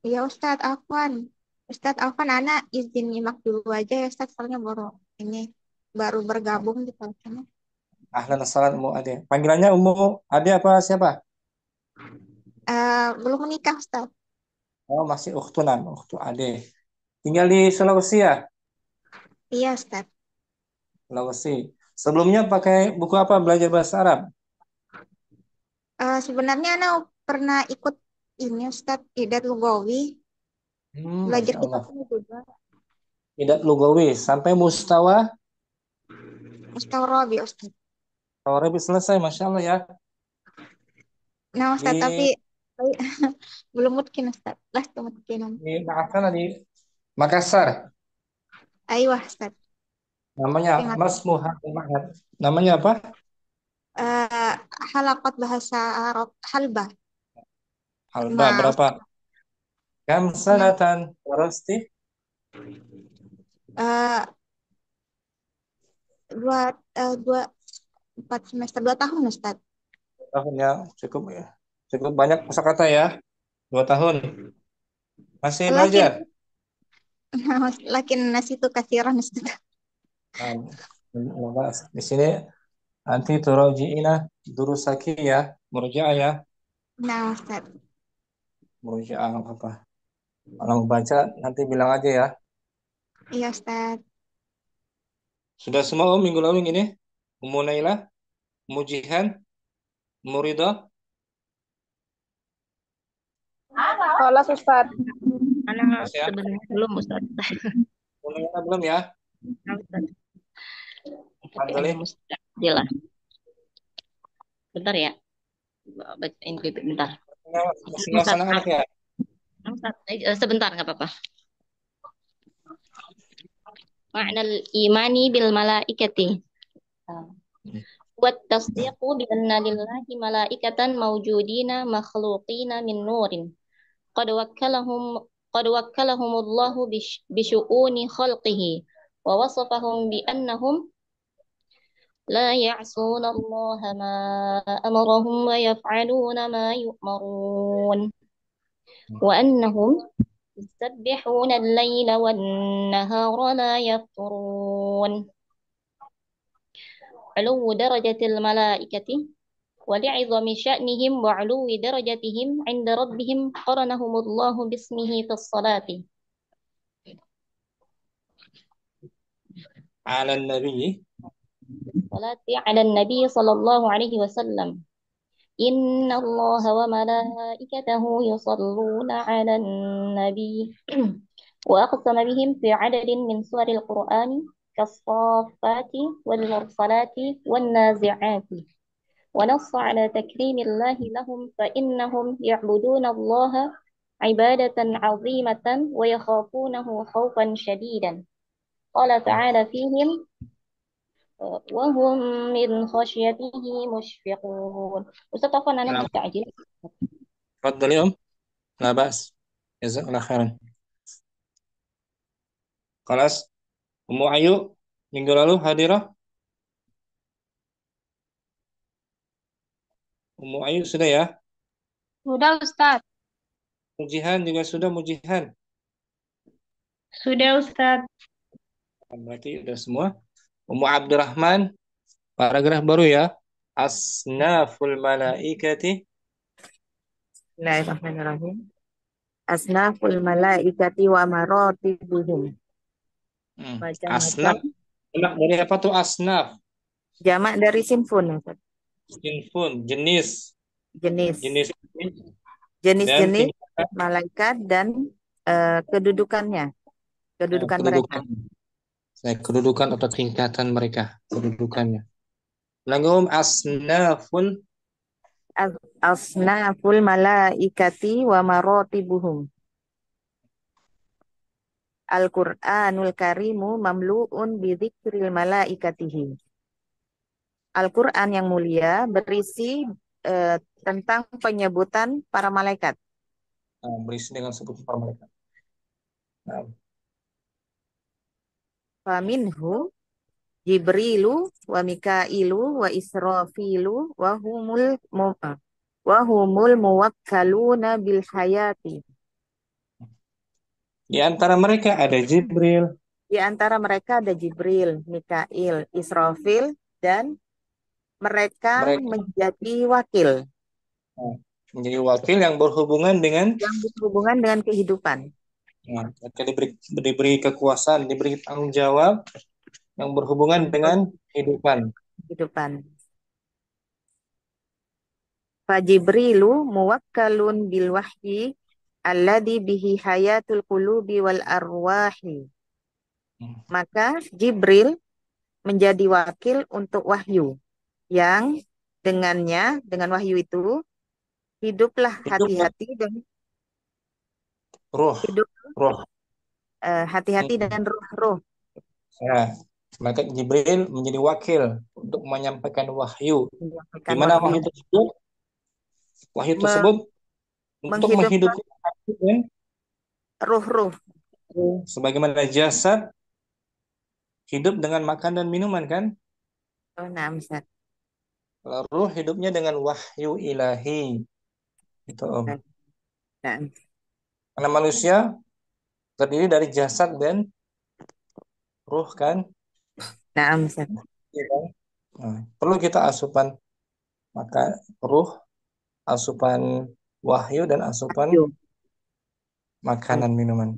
Speaker 4: Iya Ustadz Afwan. Ustadz Afwan, anak izin nyimak dulu aja ya Ustadz, soalnya baru bergabung di sana.
Speaker 1: Ahlan assalam Ummu Ade. Panggilannya Ummu Ade apa siapa?
Speaker 4: Belum menikah Ustadz.
Speaker 1: Oh, masih Ukhtunan, Ukhtu Ade. Tinggal di Sulawesi ya?
Speaker 4: Iya Ustadz.
Speaker 1: Sulawesi. Sebelumnya pakai buku apa belajar bahasa Arab?
Speaker 4: Sebenarnya anak pernah ikut ini Ustadz Idat Lugawi, belajar
Speaker 1: Masya Allah.
Speaker 4: kitabnya juga.
Speaker 1: Tidak lugawi sampai mustawa
Speaker 4: Mustawarabi Ustadz.
Speaker 1: Arabi selesai, Masya Allah ya.
Speaker 4: Nah Ustadz, tapi
Speaker 1: Di
Speaker 4: belum mungkin Ustadz. Lah, mungkin.
Speaker 1: mana di Makassar.
Speaker 4: Ayo Ustadz.
Speaker 1: Namanya
Speaker 4: Tapi
Speaker 1: Mas Muhammad Mahad. Namanya apa?
Speaker 4: uh, halakot bahasa Arab halbah.
Speaker 1: Alba
Speaker 4: Ma
Speaker 1: berapa? Kam
Speaker 4: Ustadz.
Speaker 1: sanatan Rasti?
Speaker 4: Uh, dua 4 semester 2 tahun Ustadz.
Speaker 1: Tahun ya, cukup ya. Cukup banyak kosakata ya. 2 tahun. Masih
Speaker 4: Lakin
Speaker 1: belajar.
Speaker 4: lakin nasi itu kasiran Ustadz.
Speaker 1: Nah, di sini anti turajiina durusaki ya, murojaah ya,
Speaker 4: Nah Ustadz.
Speaker 1: murojaah apa? Kalau mau baca nanti bilang aja ya.
Speaker 4: Iya Ustadz.
Speaker 1: Sudah semua Om minggu lalu ini? Ummu Naila, Ummu Jihan, Ummu Ridha?
Speaker 5: Kelas Ustaz.
Speaker 3: Anak
Speaker 1: Mas ya?
Speaker 3: sebenarnya belum Ustaz.
Speaker 1: Ummu Naila belum ya?
Speaker 3: Nah, Ustaz.
Speaker 1: Fadli.
Speaker 3: Mustaqbilah. Bentar ya. Bacain dulu bentar.
Speaker 1: Masih
Speaker 3: Ustaz,
Speaker 1: anak-anak ya?
Speaker 3: Ustaz, sebentar nggak apa-apa.
Speaker 6: معنى الإيمان بالملائكة والتصديق بأن لله ملائكة موجودين مخلوقين من نور قد وكلهم قد وكلهم الله بشؤون خلقه ووصفهم بأنهم لا يعصون الله ما أمرهم ويفعلون ما يؤمرون وأنهم يسبحون الليل والنهار لا يفترون علو درجة الملائكة ولعظم شأنهم وعلو درجتهم عند ربهم قرنهم الله باسمه في الصلاة
Speaker 1: على النبي
Speaker 6: على النبي صلى الله عليه وسلم إن الله وملائكته يصلون على النبي وأقسم بهم في عدد من سور القرآن كالصافات والمرسلات والنازعات ونص على تكريم الله لهم فإنهم يعبدون الله عبادة عظيمة ويخافونه خوفا شديدا قال تعالى فيهم وهم من خشيته مشفقون Ustaz Taufan anak
Speaker 1: نعم
Speaker 6: musta'jil
Speaker 1: تفضل يا أم لا بأس جزاك الله خيرا خلاص Ummu Ayu minggu lalu hadirah Ummu Ayu sudah ya
Speaker 5: Sudah, Ustadz.
Speaker 1: Mujihan juga sudah Mujihan
Speaker 5: Sudah, Ustadz.
Speaker 1: berarti udah semua Ummu Abdurrahman paragraf baru ya asnaful malaikati
Speaker 2: Bismillahirrahmanirrahim. Asnaful malaikati wa maratibuhum. Macam-macam.
Speaker 1: asnaf jamak dari apa tuh asnaf
Speaker 2: Jamak dari sinfun, Ustaz.
Speaker 1: sinfun jenis
Speaker 2: Jenis.
Speaker 1: jenis dan
Speaker 2: Jenis-jenis
Speaker 1: tingkatan
Speaker 2: malaikat dan kedudukannya. Kedudukan mereka.
Speaker 1: kedudukan atau tingkatan mereka kedudukannya Langum asnaful
Speaker 2: Asnaful malaikati wa maratibuhum. Al-Qur'anul Karimu mamlu'un bidzikril malaikatihi. Al-Quran yang mulia berisi tentang penyebutan para malaikat.
Speaker 1: berisi dengan sebutan para malaikat. Nah,
Speaker 2: Faminhu Jibrilu wa Mikailu wa Israfilu wa humul muwakkaluna bil hayati.
Speaker 1: di antara mereka ada Jibril,
Speaker 2: Di antara mereka ada Jibril, Mikail, Israfil, dan mereka menjadi wakil.
Speaker 1: Menjadi wakil yang berhubungan dengan
Speaker 2: kehidupan.
Speaker 1: Mereka diberi kekuasaan, diberi tanggung jawab yang berhubungan dengan kehidupan.
Speaker 2: Fajibrilu muwakkalun bil wahyi alladhi bihi hayatul qulubi wal arwahi. Maka Jibril menjadi wakil untuk wahyu yang dengan wahyu itu hiduplah hati-hati dan hati-hati dan roh-roh.
Speaker 1: Ya, maka Jibril menjadi wakil untuk menyampaikan wahyu. Di mana wahyu tersebut? Wahyu tersebut untuk menghidupkan hati dan
Speaker 2: roh-roh.
Speaker 1: Sebagaimana jasad hidup dengan makan dan minuman kan?
Speaker 2: Oh, nah, Ustaz.
Speaker 1: Ruh hidupnya dengan wahyu ilahi. Itu Om.
Speaker 2: Nah.
Speaker 1: Karena manusia terdiri dari jasad dan ruh kan?
Speaker 2: Nah, Ustaz.
Speaker 1: Nah, perlu kita asupan maka ruh, asupan wahyu dan asupan makanan minuman.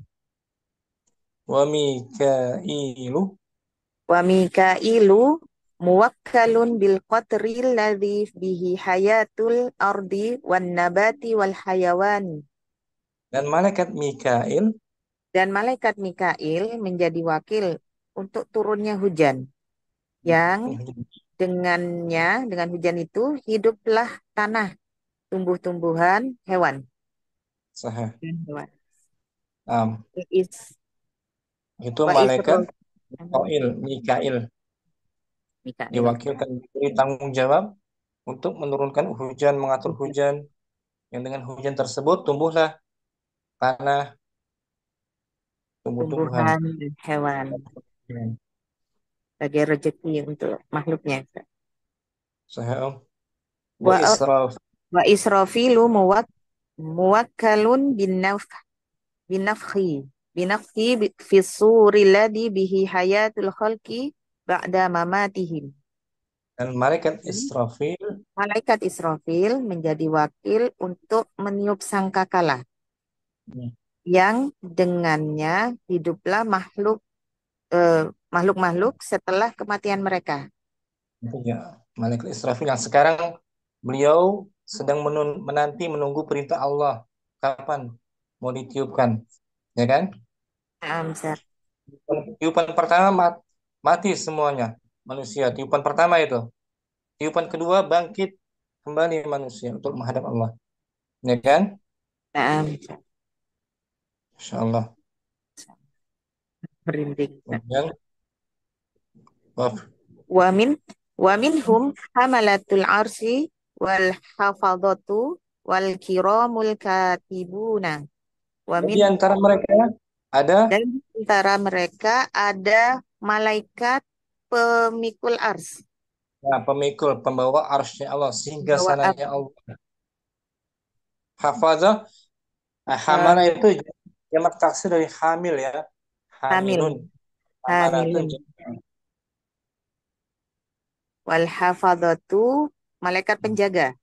Speaker 1: Wa
Speaker 2: Mikailu muwakkalun bil qatril ladzi bihi hayatul ardi wan nabati wal hayawani.
Speaker 1: Dan malaikat Mikail
Speaker 2: menjadi wakil untuk turunnya hujan yang dengan hujan itu hiduplah tanah, tumbuh-tumbuhan, hewan.
Speaker 1: Sahih.
Speaker 2: Hewan.
Speaker 1: Itu malaikat Mikail
Speaker 7: Mikail.
Speaker 1: diwakilkan diberi tanggung jawab untuk menurunkan hujan, mengatur hujan, yang dengan hujan tersebut tumbuhlah tanah, tumbuh-tumbuhan.
Speaker 7: Tumbuhan dan hewan sebagai rezeki untuk makhluknya.
Speaker 1: Sahih. Wa
Speaker 7: Wa
Speaker 1: israf.
Speaker 7: wa Israfilu muwakkalun binafhi fi suri ladhi bihi hayatul khalqi ba'da mamatihim.
Speaker 1: Dan malaikat Israfil
Speaker 7: Malaikat Israfil menjadi wakil untuk meniup sangkakala yang dengannya hiduplah makhluk-makhluk setelah kematian mereka.
Speaker 1: ya, malaikat Israfil yang sekarang beliau sedang menanti menunggu perintah Allah kapan mau ditiupkan, ya kan?
Speaker 7: Amsar.
Speaker 1: Tiupan pertama mati semuanya manusia. Tiupan pertama itu. Tiupan kedua bangkit kembali manusia untuk menghadap Allah. Ya kan?
Speaker 7: Amsar.
Speaker 1: Insya Allah.
Speaker 7: Merinding.
Speaker 1: Kemudian,
Speaker 7: Wa minhum hamalatul arsi wal hafadatu wal kiramul katibuna.
Speaker 1: di antara mereka ada
Speaker 7: Dan di antara mereka ada malaikat pemikul ars.
Speaker 1: pemikul, pembawa arsy Allah, sehingga
Speaker 7: Pembawa
Speaker 1: sananya
Speaker 7: ars.
Speaker 1: Allah. Hafazah, hamala itu jamak taksir dari hamil ya. Hamilun. Hamalatun
Speaker 7: Hamilun. Wal hafadatu malaikat penjaga.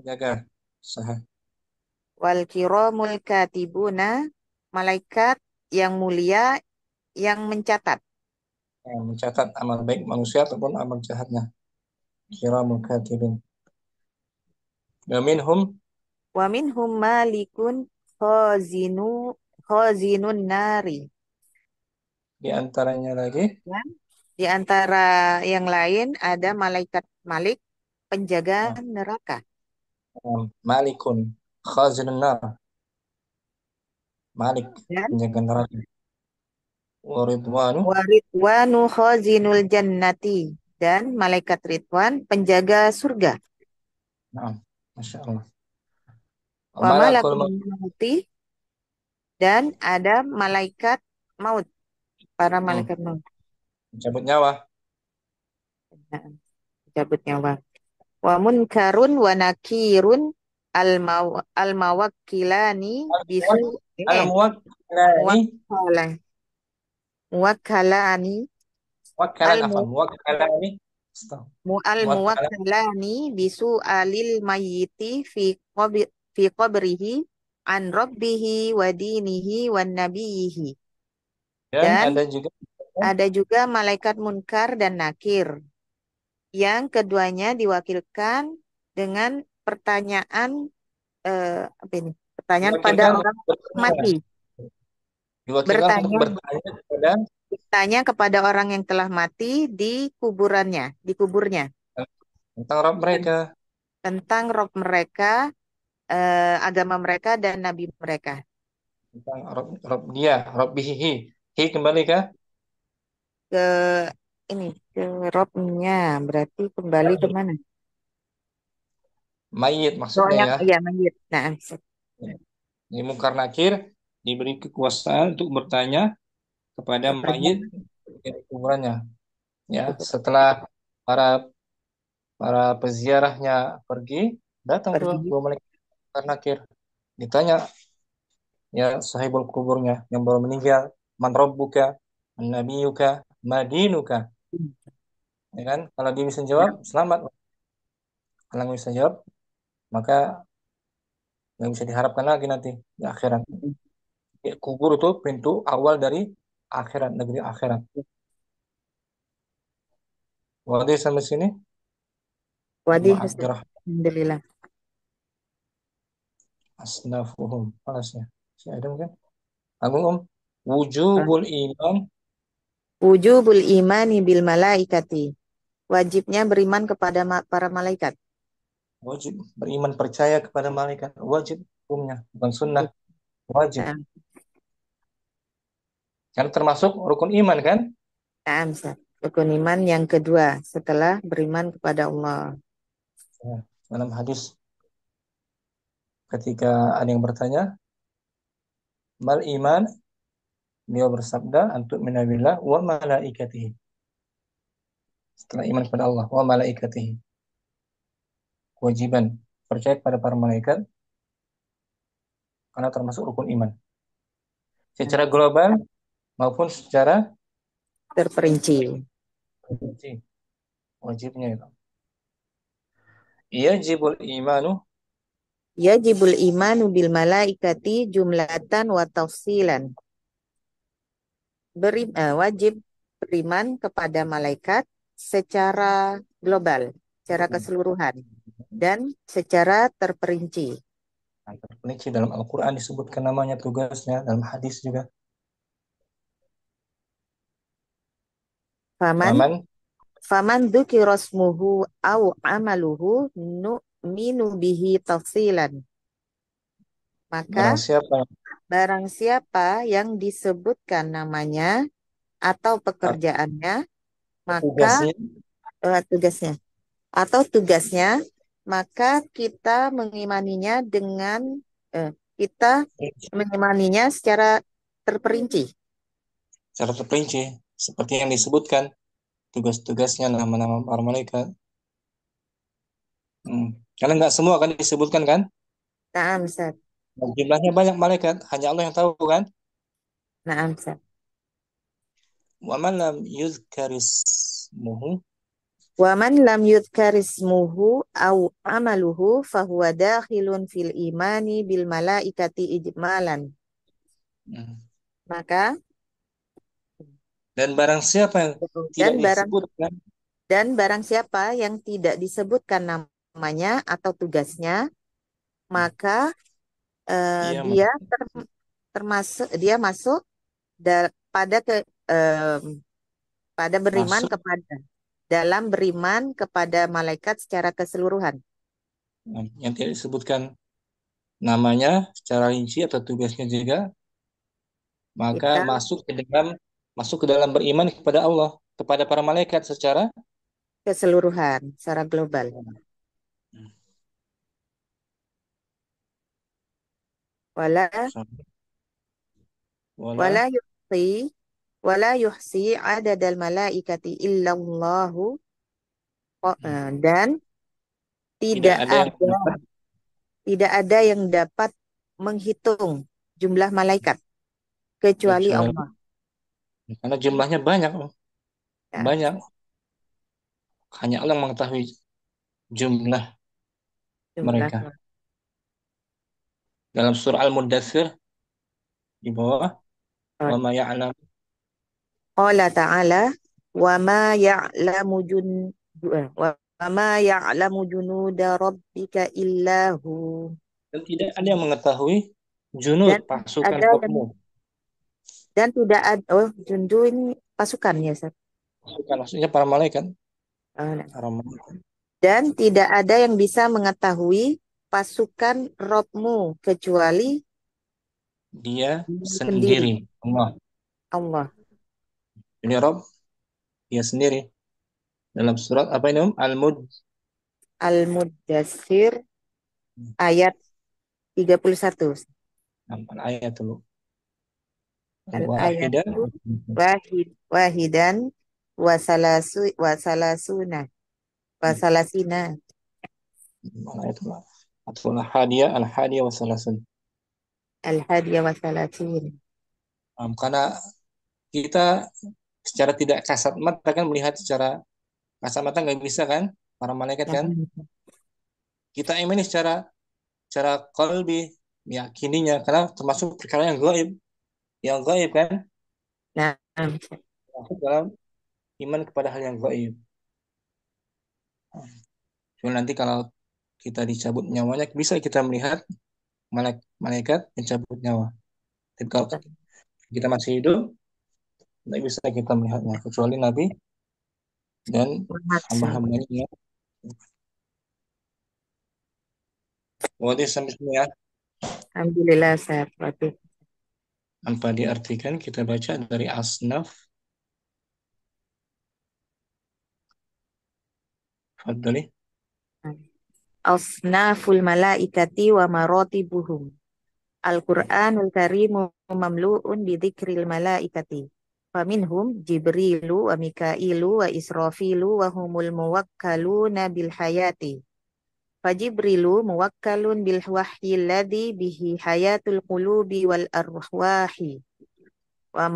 Speaker 1: jaga. Sah.
Speaker 7: Wal kiramul katibuna malaikat yang mulia yang mencatat.
Speaker 1: Mencatat amal baik manusia ataupun amal jahatnya. Kiramul katibin.
Speaker 7: Wa minhum malikun khazinun nari.
Speaker 1: Di antaranya lagi
Speaker 7: Dan di antara yang lain ada malaikat Malik penjaga neraka.
Speaker 1: Malikun khazinun nar. Malik
Speaker 7: Dan
Speaker 1: penjaga neraka. Waridwanu
Speaker 7: waridwanu khazinul jannati. Dan malaikat Ridwan penjaga surga.
Speaker 1: Masya Allah.
Speaker 7: Wa
Speaker 1: Malakul
Speaker 7: malakul mauti. Dan ada malaikat maut. Para malaikat maut.
Speaker 1: mencabut nyawa.
Speaker 7: Cabut nyawa. Wa munkarun wa nakirun al-mawakkilani bisu
Speaker 1: Al-muwakkalani
Speaker 7: muwakkalani
Speaker 1: Wakkalan
Speaker 7: al-mu
Speaker 1: afan Wakkalani
Speaker 7: al-muwakkalani bisu alil mayyiti fi qabrihi an rabbihi wa dinihi wa nabiyihi.
Speaker 1: Dan
Speaker 7: Dan
Speaker 1: ada juga
Speaker 7: malaikat munkar dan nakir yang keduanya diwakilkan dengan pertanyaan apa ini? Pertanyaan pada
Speaker 1: diwakilkan
Speaker 7: orang
Speaker 1: untuk bertanya.
Speaker 7: mati.
Speaker 1: Diwakilkan untuk bertanya
Speaker 7: kepada orang yang telah mati di kuburannya, di kuburnya.
Speaker 1: tentang Rabb mereka.
Speaker 7: Tentang Rob mereka, agama mereka dan nabi mereka.
Speaker 1: Tentang Rabb dia, Rabbihi. Hi kembali ke
Speaker 7: Ke ini, ke Robnya, berarti kembali ke mana?
Speaker 1: mayit maksudnya ya.
Speaker 7: Iya, mayit. Nah,
Speaker 1: Ini Munkar Nakir diberi kekuasaan untuk bertanya kepada mayit di kuburannya. Ya, setelah para peziarahnya pergi, datang tuh dua malaikat Munkar Nakir. Ditanya ya sahibul kuburnya yang baru meninggal, man rabbuka, man nabiyuka, madinuka. Ya kan? Kalau dia bisa jawab, selamat. Kalau nggak bisa jawab, maka nggak bisa diharapkan lagi nanti di akhirat. Ya, kubur itu pintu awal dari akhirat, negeri akhirat. Wadih sampai sini.
Speaker 7: Wadih,
Speaker 1: Abdurrahman
Speaker 7: alhamdulillah.
Speaker 1: asnafuhum. Palasnya. Si ada mungkin? Agung Wujubul iman.
Speaker 7: Wujubul imani bil malaikati. Wajibnya beriman kepada para malaikat.
Speaker 1: Wajib beriman percaya kepada malaikat. Wajib hukumnya, bukan sunnah. Wajib. Karena termasuk rukun iman kan?
Speaker 7: Nah, Ustaz. Rukun iman yang kedua setelah beriman kepada Allah.
Speaker 1: Ya, dalam hadis ketika ada yang bertanya, mal iman, beliau bersabda, antuk minabillah wa malaikatihi. Setelah iman kepada Allah, wa malaikatihi. Kewajiban percaya pada para malaikat karena termasuk rukun iman. Secara global maupun secara
Speaker 7: Terperinci.
Speaker 1: rinci, wajibnya itu. Yajibul imanu,
Speaker 7: Yajibul imanu bil malaikati jumlatan wa tafsilan. Wajib beriman kepada malaikat secara global, secara keseluruhan, dan secara terperinci.
Speaker 1: terperinci dalam Al-Quran disebutkan namanya, tugasnya, dalam hadis juga.
Speaker 7: Faman
Speaker 1: Waman,
Speaker 7: faman dzukirasmuhu au amaluhu nu'minu bihi tafsilan. Maka barang siapa yang disebutkan namanya atau pekerjaannya, maka tugasnya, maka kita mengimaninya secara terperinci.
Speaker 1: Secara terperinci, seperti yang disebutkan tugas-tugasnya, nama-nama para malaikat. Karena nggak semua kan disebutkan kan?
Speaker 7: Naam, Ustaz.
Speaker 1: Jumlahnya banyak malaikat, hanya Allah yang tahu kan?
Speaker 7: Naam, Ustaz.
Speaker 1: Wa man lam yuzkarismuhu,
Speaker 7: Wa man lam yudhkarismuhu au amaluhu fahuwa dakhilun fil imani bil malaikati ijmalan. Maka
Speaker 1: dan barang siapa yang tidak disebutkan,
Speaker 7: dan barang siapa yang tidak disebutkan namanya atau tugasnya, maka dia masuk pada beriman dalam beriman kepada malaikat secara keseluruhan.
Speaker 1: Yang tidak disebutkan namanya secara rinci atau tugasnya juga, maka masuk ke dalam beriman kepada Allah, kepada para malaikat secara
Speaker 7: keseluruhan, secara global. Wala yuhsi adadal malaikati illallahu, dan tidak ada yang dapat menghitung jumlah malaikat kecuali Allah.
Speaker 1: Karena jumlahnya banyak. Banyak. Hanya Allah yang mengetahui jumlah mereka. Dalam surah Al-Muddathir di bawah, wa ma ya'lam.
Speaker 7: Allah Ta'ala, wa ma ya'lamu junuda rabbika illahu.
Speaker 1: Dan tidak ada yang mengetahui junud, pasukan kamu.
Speaker 7: Dan tidak ada, jundu ini pasukan ya, Ustaz?
Speaker 1: Pasukan, maksudnya para malaikat.
Speaker 7: Dan tidak ada yang bisa mengetahui pasukan Rabbmu kecuali
Speaker 1: dia sendiri.
Speaker 7: Allah.
Speaker 1: Ini Rabb, dia sendiri. Dalam surat apa ini?
Speaker 7: Al-Muddathir ayat 31.
Speaker 1: Ayat dulu.
Speaker 7: Wahidan wasalasina.
Speaker 1: Al-Hadiyah wasalasun.
Speaker 7: Al-Hadiyah wasalasin.
Speaker 1: Karena kita secara tidak kasat mata kan melihat secara kasat mata nggak bisa kan para malaikat kan. Kita imani secara qalbi, meyakininya karena termasuk perkara yang gaib kan. Masuk dalam iman kepada hal yang gaib. Cuma nanti kalau kita dicabut nyawanya bisa kita melihat malaikat mencabut nyawa. Tapi kalau kita masih hidup tidak bisa kita melihatnya kecuali Nabi dan hamba-hambanya. Waktu sampai sini ya.
Speaker 7: Alhamdulillah sehat.
Speaker 1: Tanpa diartikan kita baca dari asnaf Fadli.
Speaker 7: Asnaful malaikati wa maratibuhum. Al-Qur'anul Karimu mamlu'un bidzikril malaikati. Faminhum Jibrilu wa Mikailu wa Israfilu wa humul muwakkaluna bil hayati. Fajibrilu muwakkalun bil wahyi alladhi bihi hayatul qulubi wal arwahi. Wa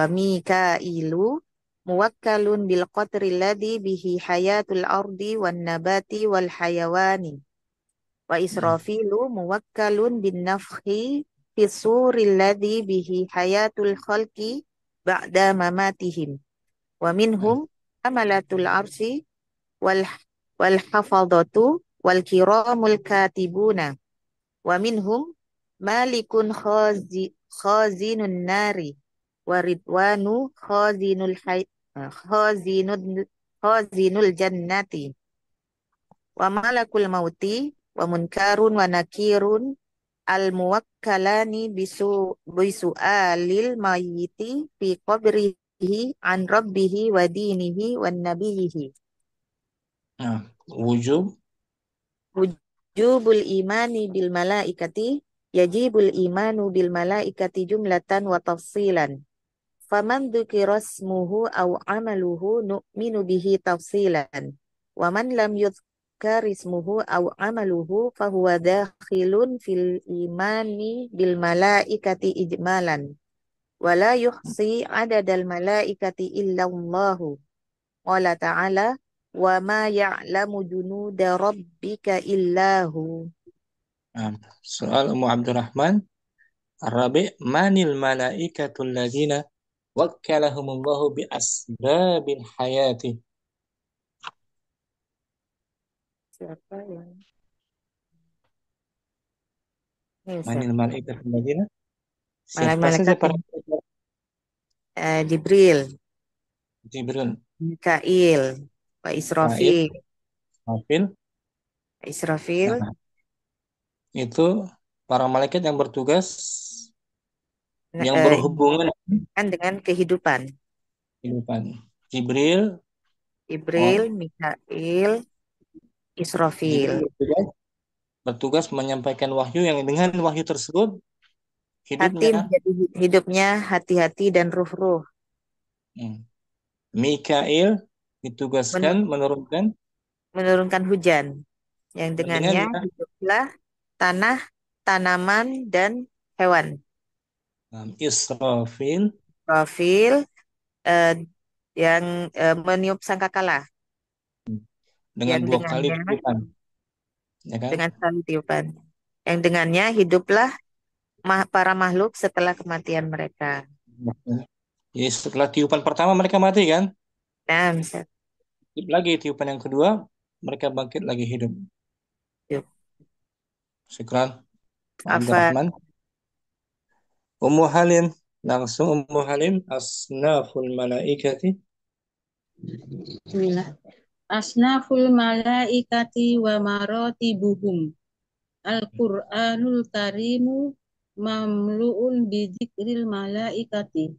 Speaker 7: Mikailu muwakkalun bil qatri alladhi bihi hayatul ardi wan nabati wal hayawani. Wa Israfilu muwakkalun bin nafhi fis suril ladzi bihi hayatul khalqi ba'da mamatihim. Wa minhum amalatul arsi wal wal hafadhatu wal kiramul katibuna. Wa minhum malikun khazinun nari wa ridwanu khazinul jannati. Wa malakul mauti wa munkarun wa nakirun al muwakkalani bisu'alil mayyiti fi qabrihi an rabbihi wa dinihi wa nabiyihi.
Speaker 1: Nah, wujub.
Speaker 7: Wujubul imani bil malaikati yajibul imanu bil malaikati jumlatan wa tafsilan. Faman dzukira ismuhu aw amaluhu nu'minu bihi tafsilan. Wa man lam karismuhu aw amaluhu fahuwa dakhilun fil imani bil malaikati ijmalan wala yuhsi adadal malaikati illa Allahu. Qala ta'ala wa ma ya'lamu junuda rabbika illahu.
Speaker 1: Nah, soal Ummu Abdurrahman. Ar-Rabi' manil malaikatul ladzina wakkalahumullahu bi asbabil hayati.
Speaker 7: Siapa yang ini
Speaker 1: Manil malaikatul ladzina. Siapa
Speaker 7: malaikat
Speaker 1: saja para
Speaker 7: Jibril,
Speaker 1: Jibril,
Speaker 7: Mikail, Pak
Speaker 1: Mikail,
Speaker 7: Israfil,
Speaker 1: Israfil. Nah, itu para malaikat yang bertugas yang berhubungan
Speaker 7: dengan kehidupan.
Speaker 1: Jibril,
Speaker 7: Mikail, Israfil.
Speaker 1: Jibril bertugas menyampaikan wahyu yang dengan wahyu tersebut
Speaker 7: hidupnya hati-hati dan ruh-ruh.
Speaker 1: Mikail ditugaskan menurunkan
Speaker 7: hujan yang dengannya hiduplah tanah, tanaman dan hewan.
Speaker 1: Israfil
Speaker 7: yang meniup sangkakala
Speaker 1: dengan dua kali tiupan, ya kan?
Speaker 7: Dengan sekali tiupan yang dengannya hiduplah para makhluk setelah kematian mereka.
Speaker 1: Jadi setelah tiupan pertama mereka mati kan?
Speaker 7: Nah, bisa.
Speaker 1: Lagi tiupan yang kedua mereka bangkit lagi hidup. Syukran. Abdurrahman. Ummu Halim, langsung Ummu Halim, asnaful malaikati.
Speaker 5: Bismillah. Asnaful malaikati wa maratibuhum. Al-Qur'anul Karimu mamlu'un bidzikril malaikati.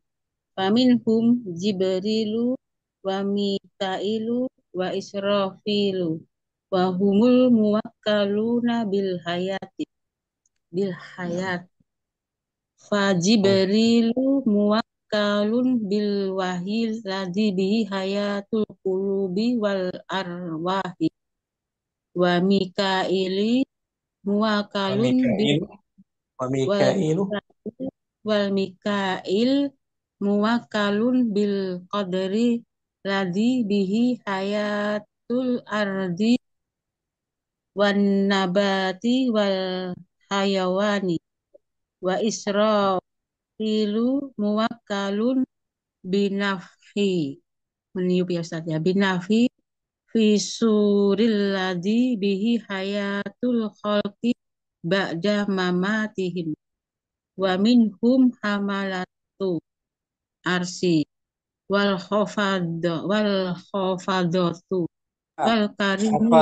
Speaker 5: Faminhum Jibrilu wa Mikailu wa Israfilu wa humul muwakkaluna bil hayat. Fajibrilu muwakkalun bil wahyi ladzi bihi hayatul qulubi wal arwahi. Wa Mikaili muwakkalun bil wal Mikail muwakkalun bil qadri ladzi bihi hayatul ardi wan nabati wal hayawani. Wa Israfilu muwakkalun binafi, meniup ya Ustaz ya, binafi fi suril ladzi bihi hayatul khalqi ba'da mamatihim. Wa minhum hamalatu arsi wal khafadatu wal karimu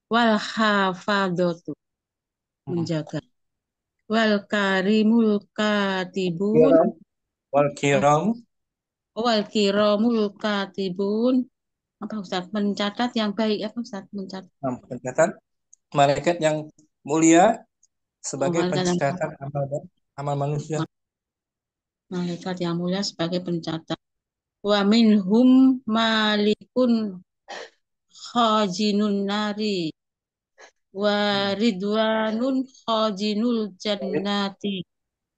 Speaker 5: wal hafadatu menjaga. Wal karimul katibun.
Speaker 1: Kiram. Wal
Speaker 5: Oh,
Speaker 1: kiram.
Speaker 5: wal kiramul katibun. Apa Ustaz? Mencatat yang baik apa Ustaz? Mencatat.
Speaker 1: Nah, pencatat malaikat yang mulia
Speaker 5: Oh,
Speaker 1: sebagai
Speaker 5: malaikat yang
Speaker 1: pencatat amal manusia.
Speaker 5: malaikat yang mulia sebagai pencatat. Wa minhum malikun khajinun nari wa ridwanun khajinul jannati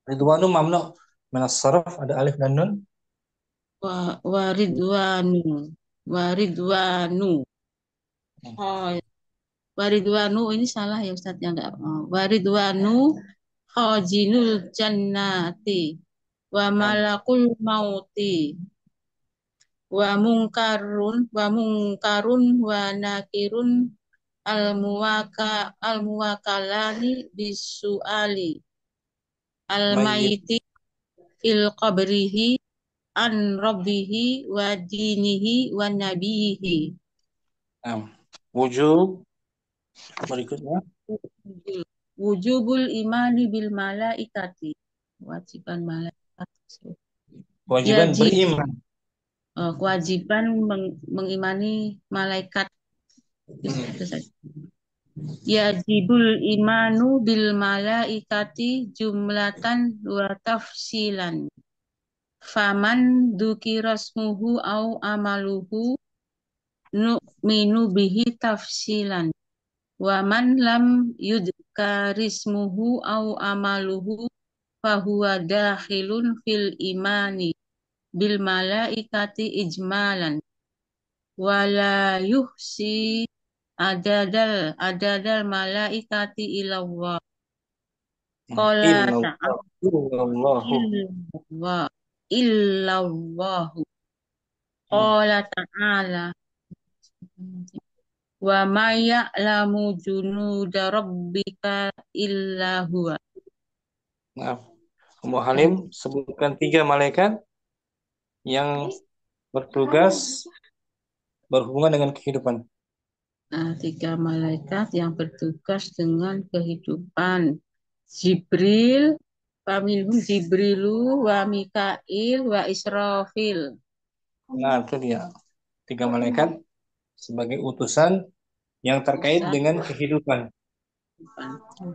Speaker 1: Ridwanu mamnu minas sarf, ada alif dan nun.
Speaker 5: wa ridwanu wa ridwanu oh, wa ridwanu ini salah ya Ustaz ya enggak wa ridwanu khajinul jannati wa
Speaker 1: Nah,
Speaker 5: malakul mauti wa mungkarun wa nakirun al muwakalani bisuali al
Speaker 1: Mayyit.
Speaker 5: mayiti fil qabrihi an rabbihi wa dinihi wa nabiyihi.
Speaker 1: Nah, wujub berikutnya.
Speaker 5: Wujubul imani bil malaikati. Kewajiban malaikat.
Speaker 1: Kewajiban
Speaker 5: Yajib,
Speaker 1: beriman.
Speaker 5: kewajiban mengimani malaikat. Itu saja. Yajibul imanu bil malaikati jumlatan wa tafsilan. Faman dzukirasmuhu au amaluhu nu'minu bihi tafsilan. Wa man lam yudkarismuhu au amaluhu fahuwa dakhilun fil imani bil malaikati ijmalan. Wala yuhsi adadal malaikati ilallah. Qala ta'ala
Speaker 1: Illallahu.
Speaker 5: illallah illallahu. Qala ta'ala wa may ya'lamu junuda rabbika illa huwa.
Speaker 1: Nah, Ummu Halim sebutkan 3 malaikat yang bertugas berhubungan dengan kehidupan.
Speaker 5: Nah, 3 malaikat yang bertugas dengan kehidupan. Jibril, paminhum Jibrilu, wa Mikail, wa Israfil.
Speaker 1: Nah, itu dia. 3 malaikat sebagai utusan yang terkait
Speaker 5: Utusan
Speaker 1: dengan kehidupan.
Speaker 5: wa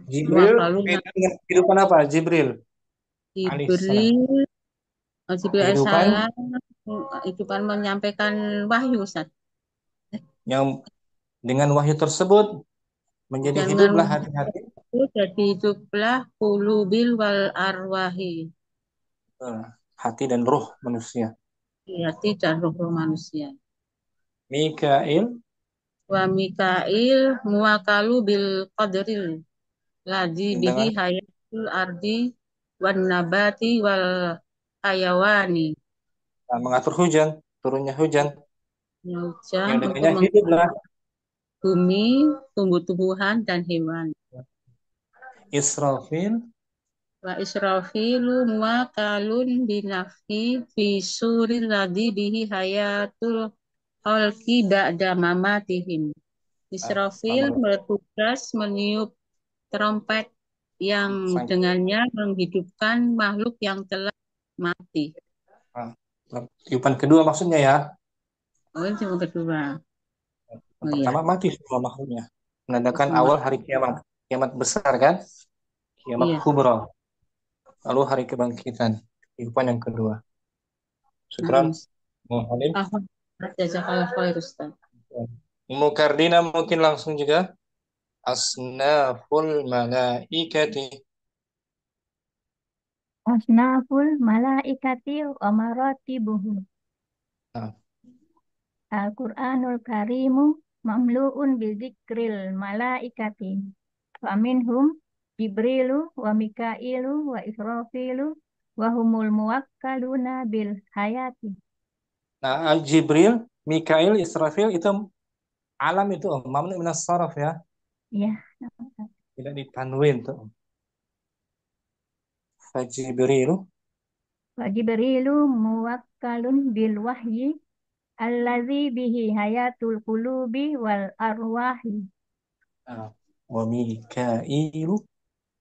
Speaker 1: Jibril
Speaker 5: kaluna
Speaker 1: kaitan dengan kehidupan apa? Jibril alaihissalam.
Speaker 5: Jibril, Jibril
Speaker 1: Kehidupan
Speaker 5: alaihissalam, kehidupan menyampaikan wahyu, Ustaz.
Speaker 1: yang dengan wahyu tersebut menjadi
Speaker 5: Dengan
Speaker 1: hiduplah
Speaker 5: wahyu
Speaker 1: hati-hati.
Speaker 5: itu jadi hiduplah qulubil wal arwahi.
Speaker 1: Hati dan ruh manusia.
Speaker 5: Hati dan roh manusia.
Speaker 1: Mikail,
Speaker 5: Wa Mikail muwakalu bil qadril ladzi bihi
Speaker 1: dengan
Speaker 5: hayatul ardi wan nabati wal hayawani.
Speaker 1: mengatur hujan, turunnya hujan,
Speaker 5: Hujan
Speaker 1: yang
Speaker 5: untuk
Speaker 1: dengannya hiduplah.
Speaker 5: bumi, tumbuh-tumbuhan dan hewan.
Speaker 1: Israfil,
Speaker 5: Wa Israfilu muwakalun binafi fi suril ladzi bihi hayatul khalqi ba'da mamatihim. Israfil
Speaker 1: sama
Speaker 5: bertugas meniup trompet yang
Speaker 1: sang,
Speaker 5: dengannya menghidupkan makhluk yang telah mati.
Speaker 1: tiupan kedua maksudnya ya.
Speaker 5: Oh, itu yang kedua.
Speaker 1: Yang
Speaker 5: Oh iya,
Speaker 1: pertama mati semua makhluknya. Menandakan
Speaker 5: semua.
Speaker 1: awal hari kiamat. Kiamat besar kan? Kiamat
Speaker 5: Iya.
Speaker 1: kubra. Lalu hari kebangkitan. Tiupan yang kedua. Syukran. Ummu Halim.
Speaker 5: Jazakallah khair Ustaz.
Speaker 1: Ummu Kardina mungkin langsung juga. Asnaful malaikati.
Speaker 8: Asnaful malaikati wa maratibuhum.
Speaker 1: Nah,
Speaker 8: Al-Qur'anul Karimu mamlu'un bidzikril malaikati. Wa minhum Jibrilu wa Mikailu wa Israfilu wa humul muwakkaluna bil hayati.
Speaker 1: nah Jibril, Mikail, Israfil itu alam itu mamnu minas saraf ya.
Speaker 8: Ya,
Speaker 1: Tidak ditanwin tuh. Fajibril.
Speaker 8: wa Jibrilu muwakkalun bil wahyi allazi bihi hayatul qulubi wal arwahi.
Speaker 1: Nah, wa Mikailu.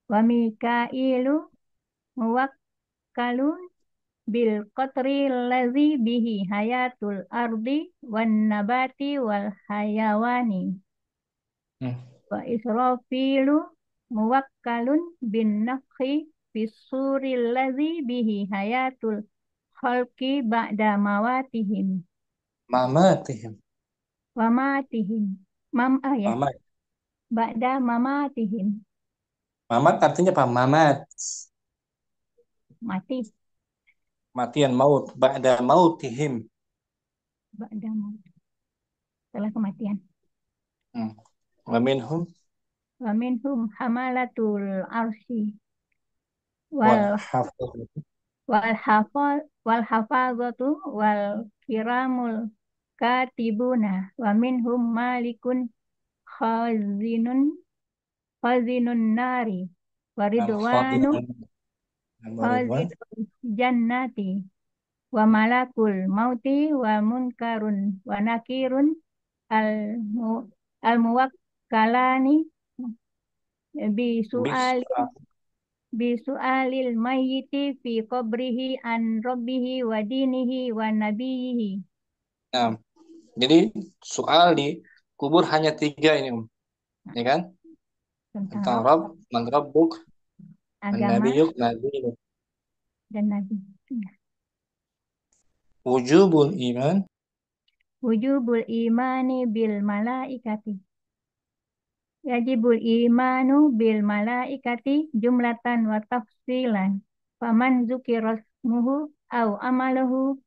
Speaker 8: Wa Mikailu muwakkalun bil qatri allazi bihi hayatul ardi wan nabati wal hayawani.
Speaker 1: Hmm.
Speaker 8: Wa Israfilu muwakkalun bin nafhi bis suri allazi bihi hayatul khalqi ba'da mawatihim.
Speaker 1: Mamatihim.
Speaker 8: Wa matihim. Ya.
Speaker 1: Mamat.
Speaker 8: Ba'da mamatihim.
Speaker 1: Mamat artinya apa? Mamat.
Speaker 8: Mati.
Speaker 1: Matian maut. Ba'da mautihim.
Speaker 8: Ba'da maut. Setelah kematian.
Speaker 1: Hmm. Wa minhum
Speaker 8: Wa minhum hamalatul arsi
Speaker 1: wal
Speaker 8: wal
Speaker 1: hafidh.
Speaker 8: wal hafazatu wal kiramul katibuna wa minhum malikun khazinun khazinun nari wa ridwanu
Speaker 1: Ridwan.
Speaker 8: khazinun jannati wa malakul mauti wa munkarun wa nakirun al al muwakkalani bi
Speaker 1: Bis.
Speaker 8: su'al bisu'alil mayyiti fi qabrihi an rabbihi wa dinihi wa nabiyhi.
Speaker 1: Nah, jadi soal di kubur hanya 3 ini, ya kan? Tentang
Speaker 8: Tentang
Speaker 1: Rabb, man Rabbuk, man
Speaker 8: agama
Speaker 1: Nabiyuk, Nabiyuk.
Speaker 8: dan nabi.
Speaker 1: Wujubul iman.
Speaker 8: Wujubul imani bil malaikati. Yajibul imanu bil malaikati jumlatan wa tafsilan. Faman zukirasmuhu au amaluhu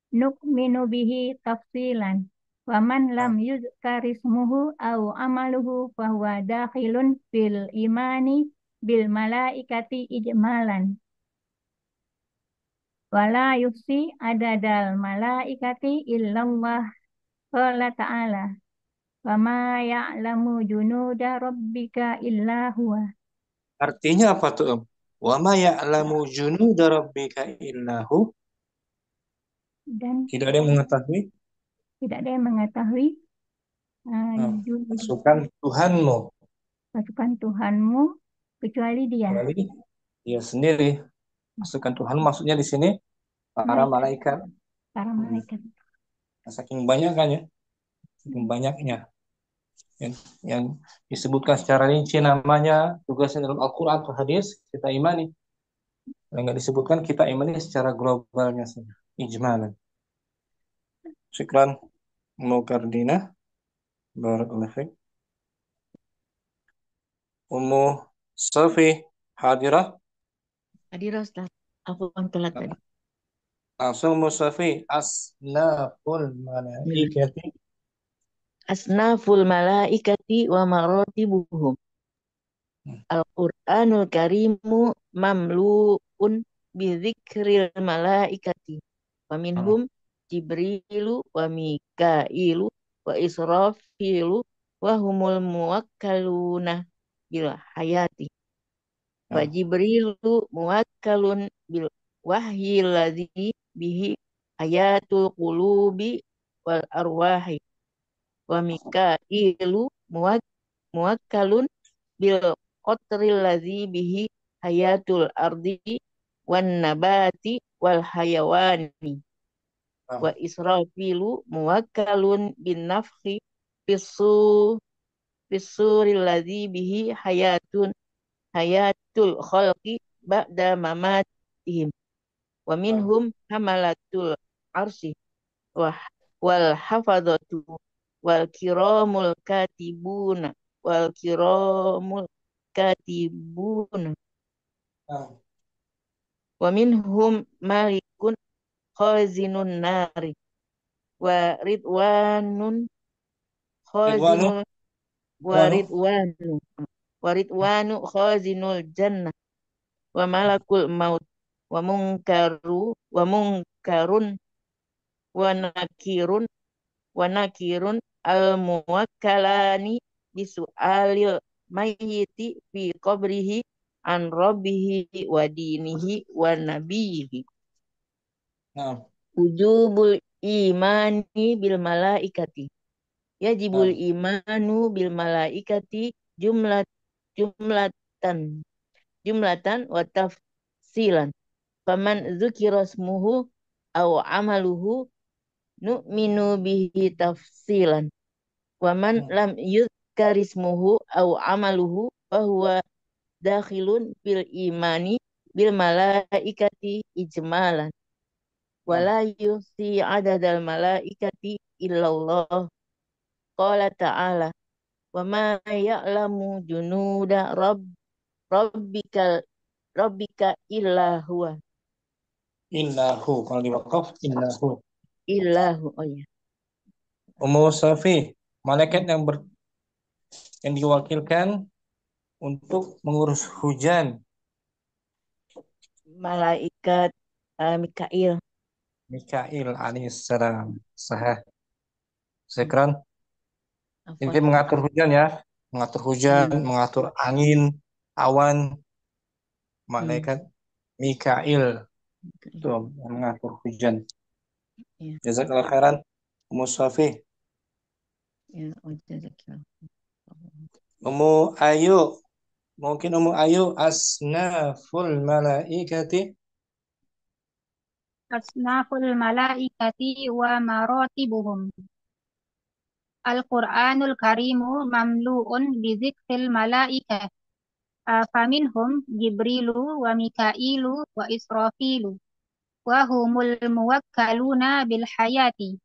Speaker 8: nu'minu bihi tafsilan. Wa man lam yuzkarismuhu au amaluhu fahuwa dakhilun fil imani bil malaikati ijmalan. Wala yuhsi adadal malaikati illallah qala ta'ala. Wa ma ya'lamu junuda rabbika illa huwa.
Speaker 1: Artinya apa tuh, Om? Wa ma ya'lamu junuda rabbika illahu.
Speaker 8: Dan
Speaker 1: Tidak ada yang mengetahui
Speaker 8: tidak ada yang mengetahui
Speaker 1: pasukan Tuhanmu
Speaker 8: pasukan Tuhanmu kecuali Dia.
Speaker 1: kecuali Dia sendiri. Pasukan Tuhan maksudnya di sini para malaikat.
Speaker 8: Para malaikat.
Speaker 1: Saking banyaknya, saking banyaknya yang disebutkan secara rinci namanya, tugasnya dalam Al-Quran atau hadis, kita imani. Kalau nggak disebutkan, kita imani secara globalnya saja, ijmalan. Syukran Mukardina. Barakallahu fiik. Ummu Safi hadirah.
Speaker 7: Hadirah Ustaz. Aku telat tadi.
Speaker 1: Langsung Ummu Safi, asnaful malaikati.
Speaker 7: Asnaful malaikati wa maratibuhum. Al-Qur'anul Karimu mamlu'un bi dzikril malaikati. Wa minhum Jibrilu wa Mikailu wa Israfilu wa humul muwakkaluna bil hayati. Wa Jibrilu muwakkalun bil wahyi ladzi bihi hayatul qulubi wal arwahi. Wa Mikailu muwakkalun bil qatril ladzi bihi hayatul ardi wan nabati wal hayawani. Wa Israfilu muwakkalun bin nafhi fissuril ladzi bihi hayatul khalqi ba'da mamatihim. Wa minhum hamalatul arsi wal hafadatu wal kiramul katibuna wa minhum malikun khazinun nari wa ridwanun khazinul wa ridwanu khazinul jannah wa malakul maut wa munkarun wa nakirun al muwakkalani bisu'alil mayyiti fi qabrihi an rabbihi wa dinihi wa nabiyhi. Wujubul imani bil malaikati. Yajibul imanu bil malaikati jumlatan
Speaker 9: jumlatan wa tafsilan. Faman dzukira ismuhu aw amaluhu nu'minu bihi tafsilan. Waman lam yuzkar ismuhu aw amaluhu fahuwa dakhilun bil imani bil malaikati ijmalan. Wala yusi adadal malaikati illallah. Qala ta'ala wa ma ya'lamu junuda rabbika illa huwa.
Speaker 1: Innahu. Kalau di wakaf, innahu.
Speaker 9: Illahu. Oh ya.
Speaker 1: Ummu Safi, malaikat yang diwakilkan untuk mengurus hujan.
Speaker 9: Malaikat Mikail.
Speaker 1: Mikail alaihissalam. Sahih. Sekran. Ini
Speaker 9: Afwan.
Speaker 1: mengatur hujan ya. Mengatur hujan, mengatur angin, awan. Malaikat Mikail. Itu yang mengatur hujan.
Speaker 9: Ya.
Speaker 1: Jazakallah khairan. Ummu Safi.
Speaker 9: Ya, jazakillah.
Speaker 1: Ummu Ayu. Mungkin Ummu Ayu asnaful malaikati.
Speaker 8: Asnaful malaikati wa maratibuhum. Al-Qur'anul Karimu mamlu'un bizikril malaikah. Faminhum Jibrilu wa Mikailu wa Israfilu. Wa humul muwakkaluna bil hayati.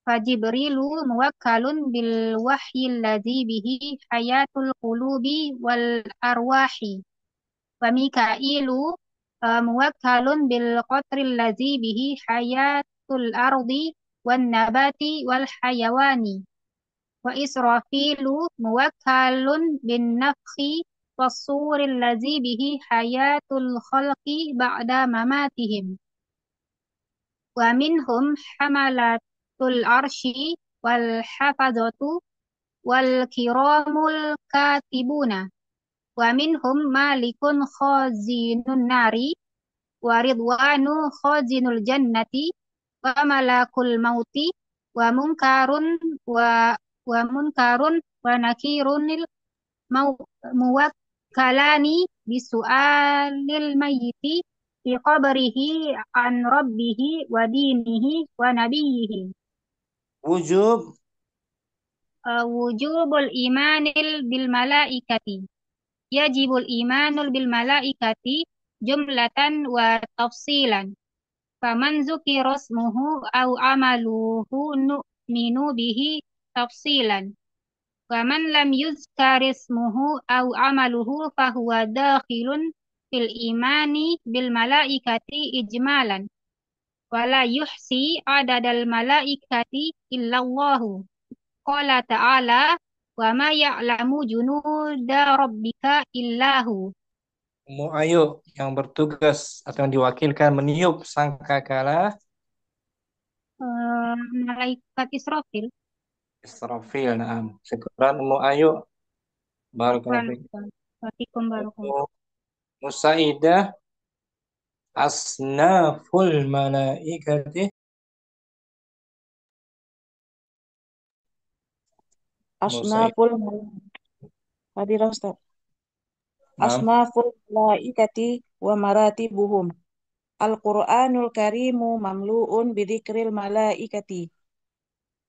Speaker 8: Fajibrilu muwakkalun bil wahyi alladzi bihi hayatul qulubi wal arwahi. Wa Mikailu muwakkalun bil qatri alladzi bihi hayatul ardi wan nabati wal hayawani. Wa Israfilu muwakkalun bin nafkhi was-suri allazi bihi hayatul khalqi ba'da mamatihim. Wa minhum hamalatul arsyi wal hafazatu wal kiramul katibuna. Wa minhum malikun khazinun nari wa ridwanu khazinul jannati wa malakul mauti wa munkarun wa nakirunil muwakkalani bisu'alil mayyiti fi qabrihi an rabbihi wa dinihi wa nabiyyihi.
Speaker 1: Wujub.
Speaker 8: Wujubul imanil bil malaikati. Yajibul imanul bil malaikati jumlatan wa tafsilan. Faman zukira ismuhu aw amaluhu nu'minu bihi tafsilan. Waman lam yuzkar ismuhu aw amaluhu fahuwa dakhilun fil imani bil malaikati ijmalan. Wala yuhsi adadal malaikati illallahu. Qala ta'ala wa ma ya'lamu junuda rabbika illahu.
Speaker 1: Ummu Ayu yang bertugas atau yang diwakilkan meniup sangkakala.
Speaker 8: Malaikat Israfil.
Speaker 1: Israfil, na'am. Syukran Ummu Ayu. Barakallahu
Speaker 8: Fikum barakallahu.
Speaker 1: Musaidah asnaful malaikati.
Speaker 3: Asnaful Hadirah Ustaz. Asnaful malaikati wa maratibuhum. Al-Qur'anul Karimu mamlu'un bidzikril malaikati.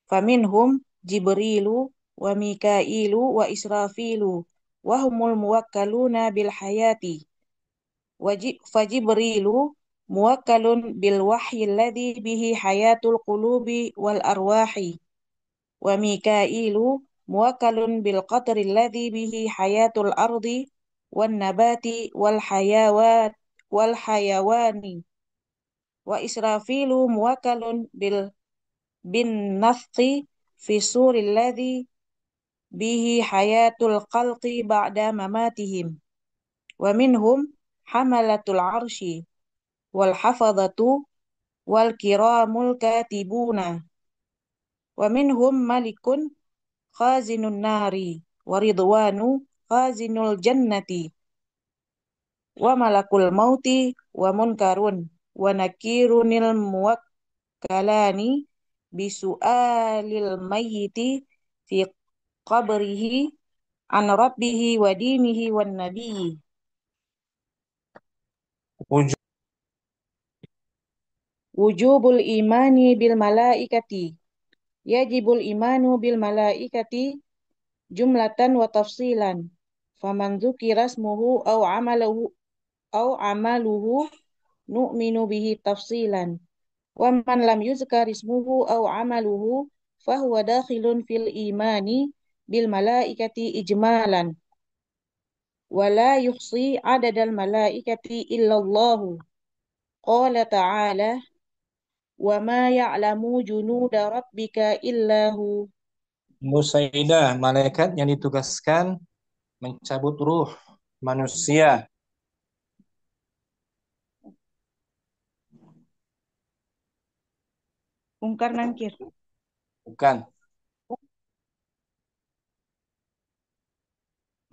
Speaker 3: Faminhum Jibrilu wa Mikailu wa Israfilu wa humul muwakkaluna bil hayati. Fajibrilu muwakkalun bil wahyi alladhi bihi hayatul qulubi wal arwahi. Wa Mikailu muwakkalun bil qadri alladhi bihi hayatul ardi wan nabati wal hayawani. Wa Israfilu muwakkalun bin nafthi fi suri alladhi bihi hayatul khalqi ba'da mamatihim. Wa minhum hamalatul arshi wal hafadhatu wal kiramul katibuna. Wa minhum malikun khazinun nari wa ridwanu khazinul jannati wa malakul mauti wa munkarun wa nakirunil muwakkalani bisu'alil mayyiti fi qabrihi an rabbihi wa dinihi wan nabiyyi.
Speaker 1: Wujud
Speaker 3: Wujubul imani bil malaikati. Yajibul imanu bil malaikati jumlatan wa tafsilan. Faman dzukira ismuhu aw amaluhu nu'minu bihi tafsilan. Wa man lam yuzkar ismuhu aw amaluhu fahuwa dakhilun fil imani bil malaikati ijmalan. Wa la yuhsi adadal malaikati illallahu. Qala ta'ala wa ma ya'lamu junuda rabbika illahu.
Speaker 1: Musaidah, malaikat yang ditugaskan mencabut ruh manusia.
Speaker 3: Mungkar nangkir.
Speaker 1: Bukan.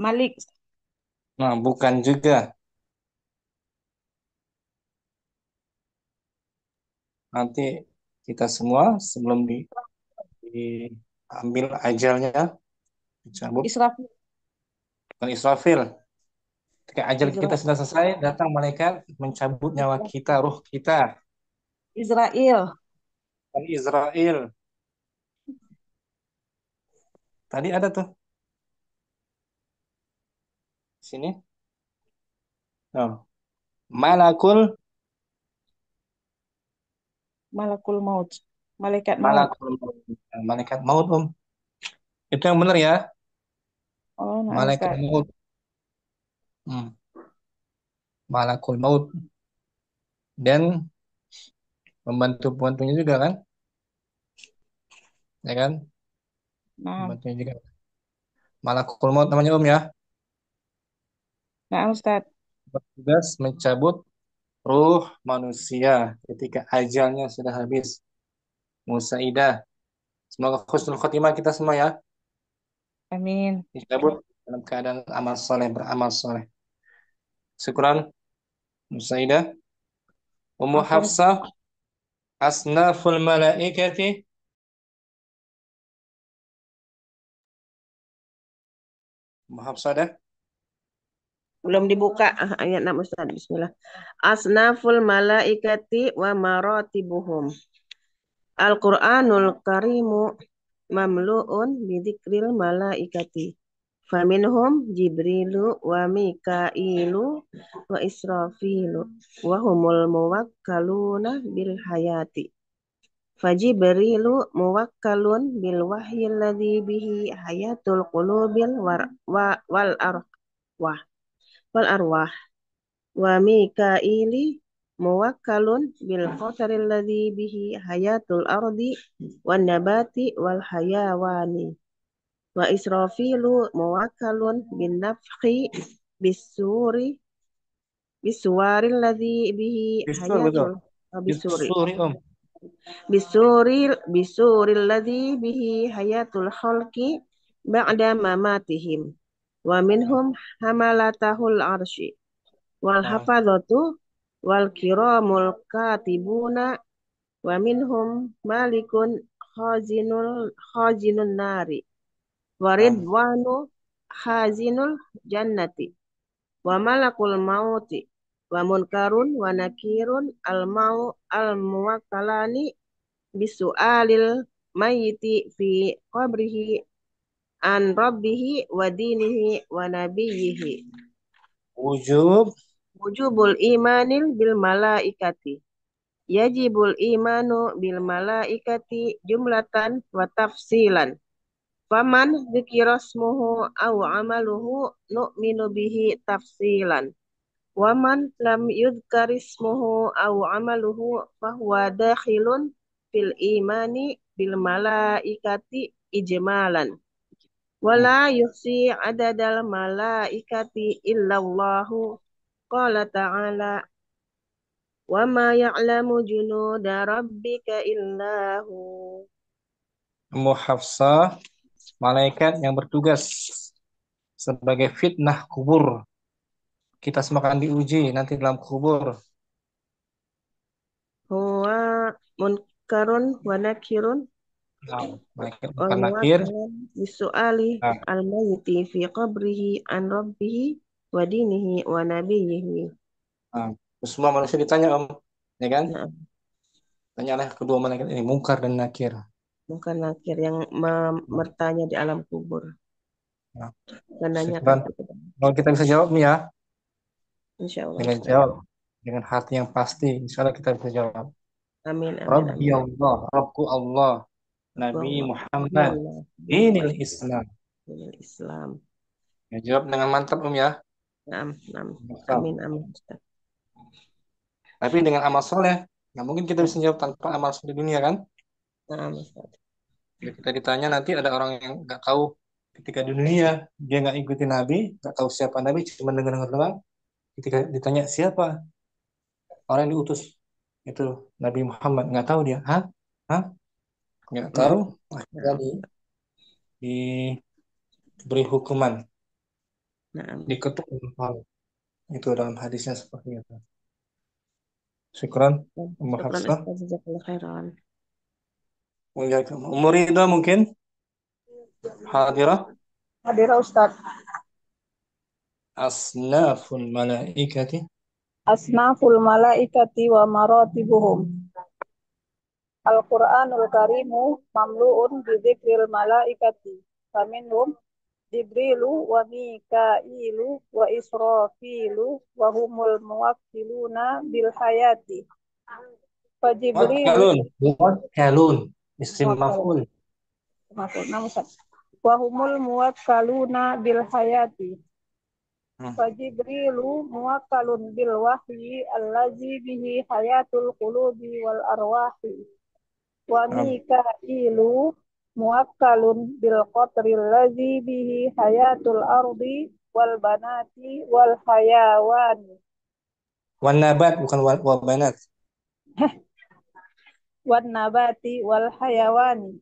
Speaker 3: Malik.
Speaker 1: Nah, bukan juga. Nanti kita semua sebelum diambil ajalnya dicabut.
Speaker 3: Israfil.
Speaker 1: Bukan Israfil. Ketika ajal kita
Speaker 3: Izra-
Speaker 1: sudah selesai, datang malaikat mencabut nyawa kita, ruh kita.
Speaker 3: Israel.
Speaker 1: Bukan Israel. Tadi ada tuh. Sini. Oh. Malakul
Speaker 3: Malakul maut. Malaikat maut.
Speaker 1: Malakul maut. Malaikat maut, Om. Itu yang benar ya.
Speaker 3: Oh, nah,
Speaker 1: Malaikat
Speaker 3: Ustaz.
Speaker 1: maut. Malakul maut. Dan pembantu-pembantunya juga kan? Ya kan?
Speaker 3: Nah,
Speaker 1: Pembantunya juga. Malakul maut namanya Om ya.
Speaker 3: nah Ustaz.
Speaker 1: Bertugas mencabut ruh manusia ketika ajalnya sudah habis. Musaidah. Semoga husnul khotimah kita semua ya.
Speaker 3: Amin.
Speaker 1: Dicabut dalam keadaan amal soleh, beramal soleh. Syukran. Musaidah. Ummu
Speaker 3: Afwan.
Speaker 1: Hafsah. Asnaful malaikati. Ummu Hafsah dah.
Speaker 2: Belum dibuka ayat 6 Ustaz. Bismillah. Asnaful malaikati wa maratibuhum. Al-Qur'anul Karimu mamlu'un bidzikril malaikati. Faminhum Jibrilu wa Mikailu wa Israfilu wa humul muwakkaluna bil hayati. Fajibrilu muwakkalun bil wahyi alladhi bihi hayatul qulubil wal arwah wa Mikaili muwakkalun bil qatari alladhi bihi hayatul ardi wan nabati wal hayawani. Wa Israfilu muwakkalun bin nafkhi bisuri bisuwaril ladzi bihi
Speaker 1: Bisur betul.
Speaker 2: hayatul bisuri
Speaker 1: Bisuri Om.
Speaker 2: bisuril ladzi bihi hayatul khalqi ba'da mamatihim wa minhum hamalatahul arsy wal hafadzatu wal kiramul katibuna wa minhum malikun khazinun nari waridwanu khazinul jannati wa malakul mauti wa munkarun wa nakirun al muwakkalani bisu'alil mayyiti fi qabrihi an rabbihi wa dinihi wa nabiyyihi. Wujubul imanil bil malaikati. Yajibul imanu bil malaikati jumlatan wa tafsilan. Faman dzikirasmuhu aw amaluhu nu'minu bihi tafsilan. Waman lam yudkarismuhu aw amaluhu fahuwa dakhilun fil imani bil malaikati ijmalan. Wala yuhsi adadal malaikati illallahu. Qala ta'ala wa ma ya'lamu junuda rabbika illahu.
Speaker 1: Ummu Hafsah, malaikat yang bertugas sebagai fitnah kubur. Kita semua akan diuji nanti dalam kubur.
Speaker 2: Huwa munkarun wa nakirun
Speaker 1: Nah, malaikat
Speaker 2: wal
Speaker 1: bukan nakir.
Speaker 2: muwakkalun bisu'ali
Speaker 1: Nah,
Speaker 2: al-mayyiti fi qabrihi an rabbihi wa dinihi wa nabiyyihi.
Speaker 1: nah. Semua manusia ditanya ya kan?
Speaker 2: Nah,
Speaker 1: Tanyalah kedua malaikat ini, Mungkar dan Nakir.
Speaker 2: bukan nakir yang bertanya di alam kubur.
Speaker 1: Nah,
Speaker 2: Menanyakan
Speaker 1: syukran.
Speaker 2: itu kepada
Speaker 1: Kalau kita bisa jawab nih ya,
Speaker 2: Insya Allah
Speaker 1: dengan
Speaker 2: Ustaz.
Speaker 1: jawab dengan hati yang pasti, insya Allah kita bisa jawab.
Speaker 2: Amin, amin,
Speaker 1: Rabbi
Speaker 2: amin.
Speaker 1: Allah, Rabbku Allah, Nabi
Speaker 2: Bahwa
Speaker 1: Muhammad,
Speaker 2: Allah
Speaker 1: dinil
Speaker 2: Muhammad
Speaker 1: Islam.
Speaker 2: dengan Islam.
Speaker 1: Ya, jawab dengan mantap ya.
Speaker 2: Naam, naam.
Speaker 1: Mantap.
Speaker 2: Amin, amin Ustaz.
Speaker 1: Tapi dengan amal soleh, nggak mungkin kita bisa jawab tanpa amal soleh di dunia kan?
Speaker 2: Naam Ustaz.
Speaker 1: Bila kita ditanya nanti ada orang yang nggak tahu ketika di dunia dia nggak ikuti Nabi, nggak tahu siapa Nabi, cuma dengar-dengar doang. Ketika ditanya siapa orang yang diutus itu Nabi Muhammad, nggak tahu dia, hah, nggak tahu, akhirnya
Speaker 2: Naam,
Speaker 1: diberi hukuman,
Speaker 2: naam.
Speaker 1: diketuk dengan palu. Itu dalam hadisnya seperti itu. Syukran, Umar
Speaker 2: Syukran
Speaker 1: Hafsah.
Speaker 2: Ustaz, jazakallah khairan.
Speaker 1: Umur Ridha mungkin hadirah.
Speaker 10: Hadirah Ustaz.
Speaker 1: Asnaful malaikati.
Speaker 10: Asnaful malaikati wa maratibuhum. Al-Qur'anul Karimu mamlu'un bidzikril malaikati. Faminhum Jibrilu wa Mika'ilu wa Israfilu wa humul muwakkiluna bil hayati. Fa Jibrilu
Speaker 1: Muwakkalun. Isim maf'ul.
Speaker 10: wa humul muwakkaluna bil hayati. Fa Jibrilu muwakkalun bil wahyi allazi bihi hayatul qulubi wal arwahi. Wa Mika'ilu muwakkalun bil qatri allazi bihi hayatul ardi wal banati wal hayawani.
Speaker 1: Wan nabat bukan wa banat.
Speaker 10: Wan nabati wal hayawani.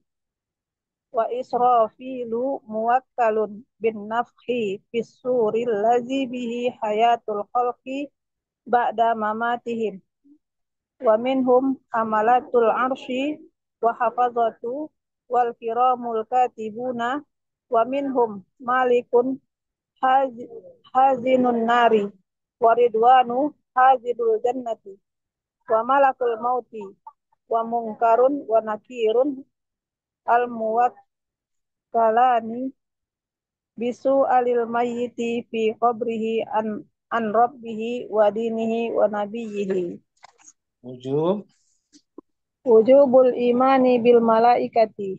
Speaker 10: Wa Israfilu muwakkalun bin nafhi fis suril lazi bihi hayatul khalqi ba'da mamatihim. Wa minhum amalatul arshi wa hafazatu wal kiramul katibuna wa minhum malikun hazinun nari wa ridwanu hazidul jannati wa malakul mauti wa munkarun wa nakirun al muwakkalani bisu alil mayyiti fi qabrihi an rabbihi wa dinihi wa nabiyyihi. Wujubul imani bil malaikati.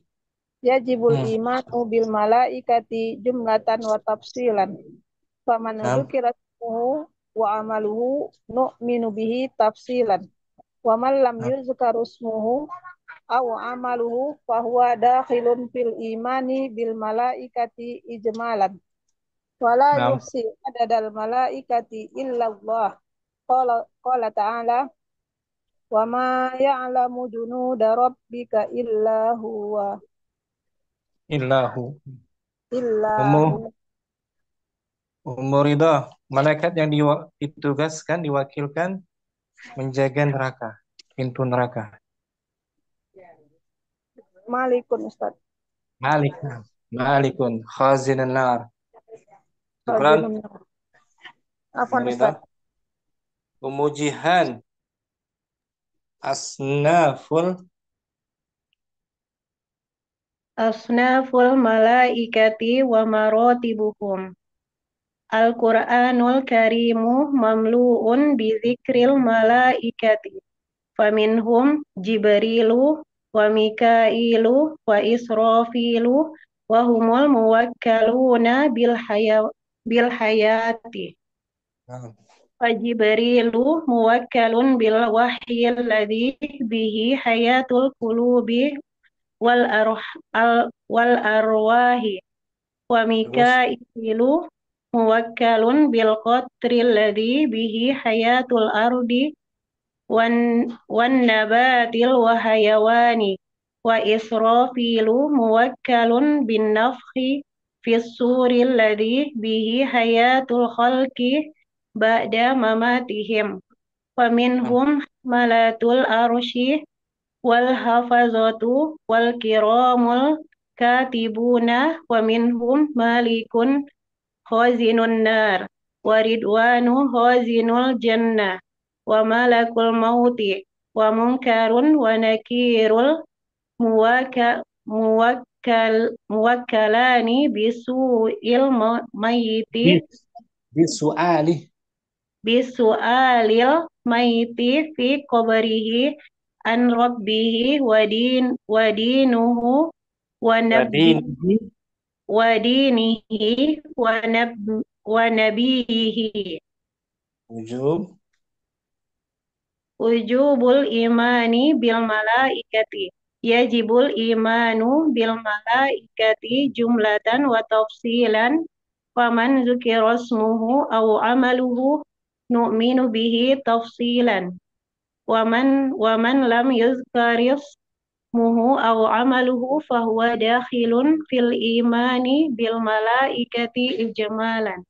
Speaker 10: Yajibul imanu bil malaikati jumlatan wa tafsilan. Faman dzukira ismuhu wa amaluhu nu'minu bihi tafsilan. Wa man lam yuzkar ismuhu aw amaluhu fahuwa dakhilun fil imani bil malaikati ijmalan. Wala yuhsi adadal malaikati illa Allah. Qala ta'ala wa ma ya'lamu junuda rabbika illa huwa.
Speaker 1: Umur Ridha, malaikat yang ditugaskan, diwakilkan menjaga neraka, pintu neraka.
Speaker 10: Malikun Ustaz.
Speaker 1: Malikun khazinun nar. Syukran.
Speaker 10: Afwan Ustaz.
Speaker 1: Umujihan asnaful
Speaker 8: malaikati wa maratibuhum. Al-Qur'anul Karimu mamlu'un bi dzikril malaikati. Faminhum Jibrilu wa Mika'ilu wa Israfilu wa humul muwakkaluna bil hayati. Fa Jibrilu muwakkalun bil wahyi alladhi bihi hayatul qulubi wal arwahi. Wa Mika'ilu muwakkalun bil qatri alladhi bihi hayatul ardi wan nabatil wa hayawani. Wa Israfilu muwakkalun bin nafhi fis suri alladhi bihi hayatul khalqi ba'da mamatihim. Wa minhum malatul arshi wal hafazatu wal kiramul katibuna wa minhum malikun khazinun nar wa ridwanu khazinul jannah malakul mauti wa munkarun wa nakirul muwakkalani bisu'il mayyiti
Speaker 1: Bisu'ali.
Speaker 8: bisu'alil mayyiti fi qabrihi an rabbihi wa dinuhu wa
Speaker 1: Wadinihi.
Speaker 8: dinihi wa nabiyihi.
Speaker 1: Wujub.
Speaker 8: Wujubul imani bil malaikati. Yajibul imanu bil malaikati jumlatan wa tafsilan. Faman dzukira ismuhu aw amaluhu nu'minu bihi tafsilan. Waman lam yuzkar ismuhu aw amaluhu fahuwa dakhilun fil imani bil malaikati ijmalan.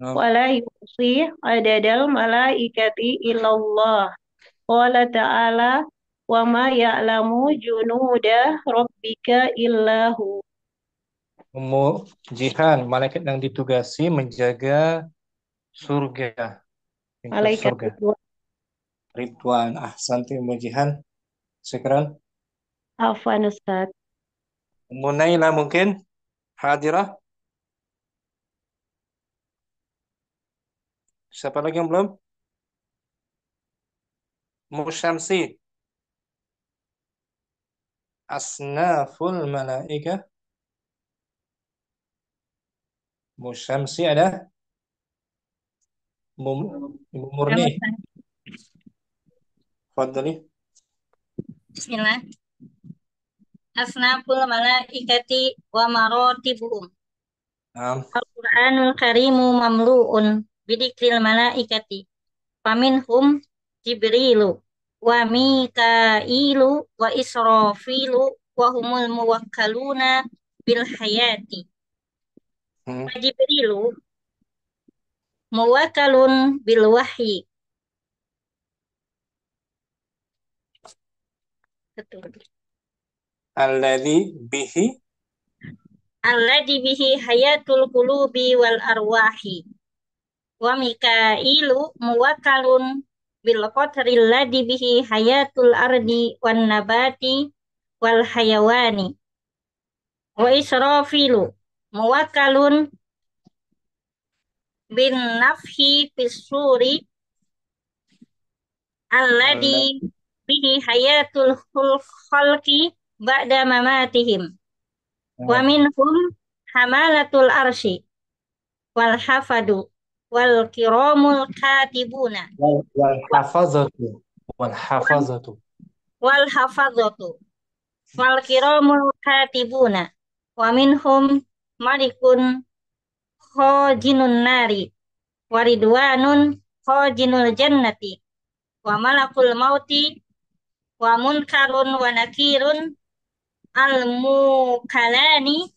Speaker 1: Nah,
Speaker 8: Wala yuhsi adadal malaikati illallah. Qala ta'ala wa ma ya'lamu junuda rabbika illahu.
Speaker 1: Ummu Jihan, malaikat yang ditugasi menjaga surga, pintu
Speaker 8: Malaikat
Speaker 1: surga.
Speaker 8: Ridwan.
Speaker 1: Ridwan, ahsanti Ummu Jihan. Sekarang
Speaker 8: Afwan Ustaz.
Speaker 1: Ummu Naila mungkin hadirah. Siapa lagi yang belum? Ummu Syamsi. Asnaful malaikah. Ummu Syamsi ada? Ibu Murni. Fadli.
Speaker 6: Bismillah. Asnaful malaikati wa maratibuhum. Al-Qur'anul Karimu mamlu'un bidikril malaikati. Faminhum Jibrilu wa Mikailu wa Israfilu wa humul muwakkaluna bil hayati. Wa Jibrilu muwakkalun bil wahyi.
Speaker 1: Alladzi bihi
Speaker 6: hayatul qulubi wal arwahi. Wa Mikailu muwakkalun bil qatri alladzi bihi hayatul ardi wan nabati wal hayawani. Wa Israfilu muwakkalun bin nafhi fis suri alladzi bihi hayatul khalqi ba'da mamatihim. Wa minhum hamalatul arshi wal hafadu wal kiramul katibuna
Speaker 1: wal hafazatu
Speaker 6: wal hafazatu wal kiramul katibuna. Wa minhum malikun khajinun nari wa ridwanun khajinul jannati wa malakul mauti wa munkarun wa nakirun al-mukalani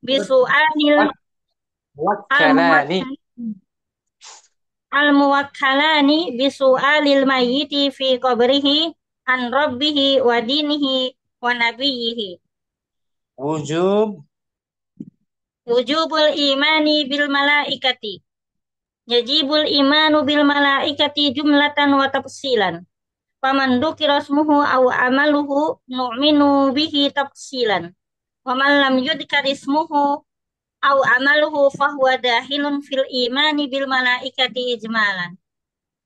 Speaker 6: bisu'anil
Speaker 1: wakkalani
Speaker 6: al-muwakkalani bisu'alil mayyiti fi qabrihi an rabbihi wa dinihi wa nabiyyihi. Wujubul imani bil malaikati. Yajibul imanu bil malaikati jumlatan wa tafsilan. Faman dzukira ismuhu aw amaluhu nu'minu bihi tafsilan. Wa man lam yudhkar ismuhu aw amaluhu fahuwa dahilun fil imani bil malaikati ijmalan.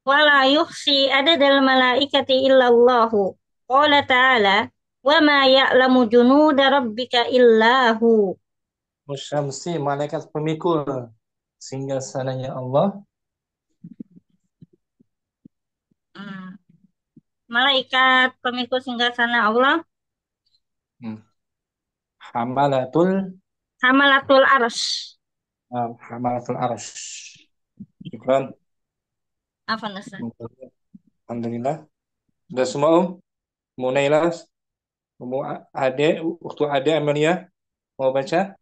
Speaker 6: Wala yuhsi adadal malaikati illallahu. Qala ta'ala wa ma ya'lamu junuda rabbika illahu.
Speaker 1: Musyamsi, malaikat pemikul singgasananya Allah.
Speaker 6: Malaikat pemikul singgasana Allah. Hamalatul arsh.
Speaker 1: Hamalatul arsh. Syukran.
Speaker 6: Afan Ustaz.
Speaker 1: Alhamdulillah. Sudah semua Munailah, waktu Ade Amelia mau baca?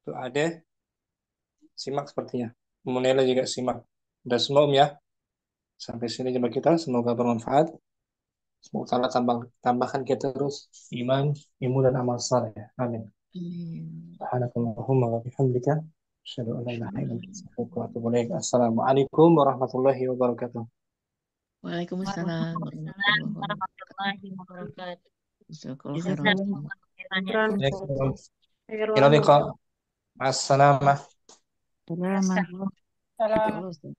Speaker 1: Waktu Ade simak sepertinya. Munailah juga simak. Sudah semua ya. Sampai sini jumpa kita, semoga bermanfaat. Semoga Allah tambahkan kita terus iman, ilmu dan amal saleh. Amin. Subhanakallahumma wa bihamdika Asyhadu an la ilaha illallah astaghfiruka wa atubu ilaik. Assalamualaikum warahmatullahi wabarakatuh.
Speaker 9: Waalaikumsalam
Speaker 6: Waalaikumsalam
Speaker 9: warahmatullahi wabarakatuh.
Speaker 6: warahmatullahi wabarakatuh.
Speaker 9: Jazakallahu khairan.
Speaker 6: Jazakumullah khairan ya.
Speaker 1: Ila liqa. Assalamah.
Speaker 8: Selamat.
Speaker 9: Insya Allah, Ustaz.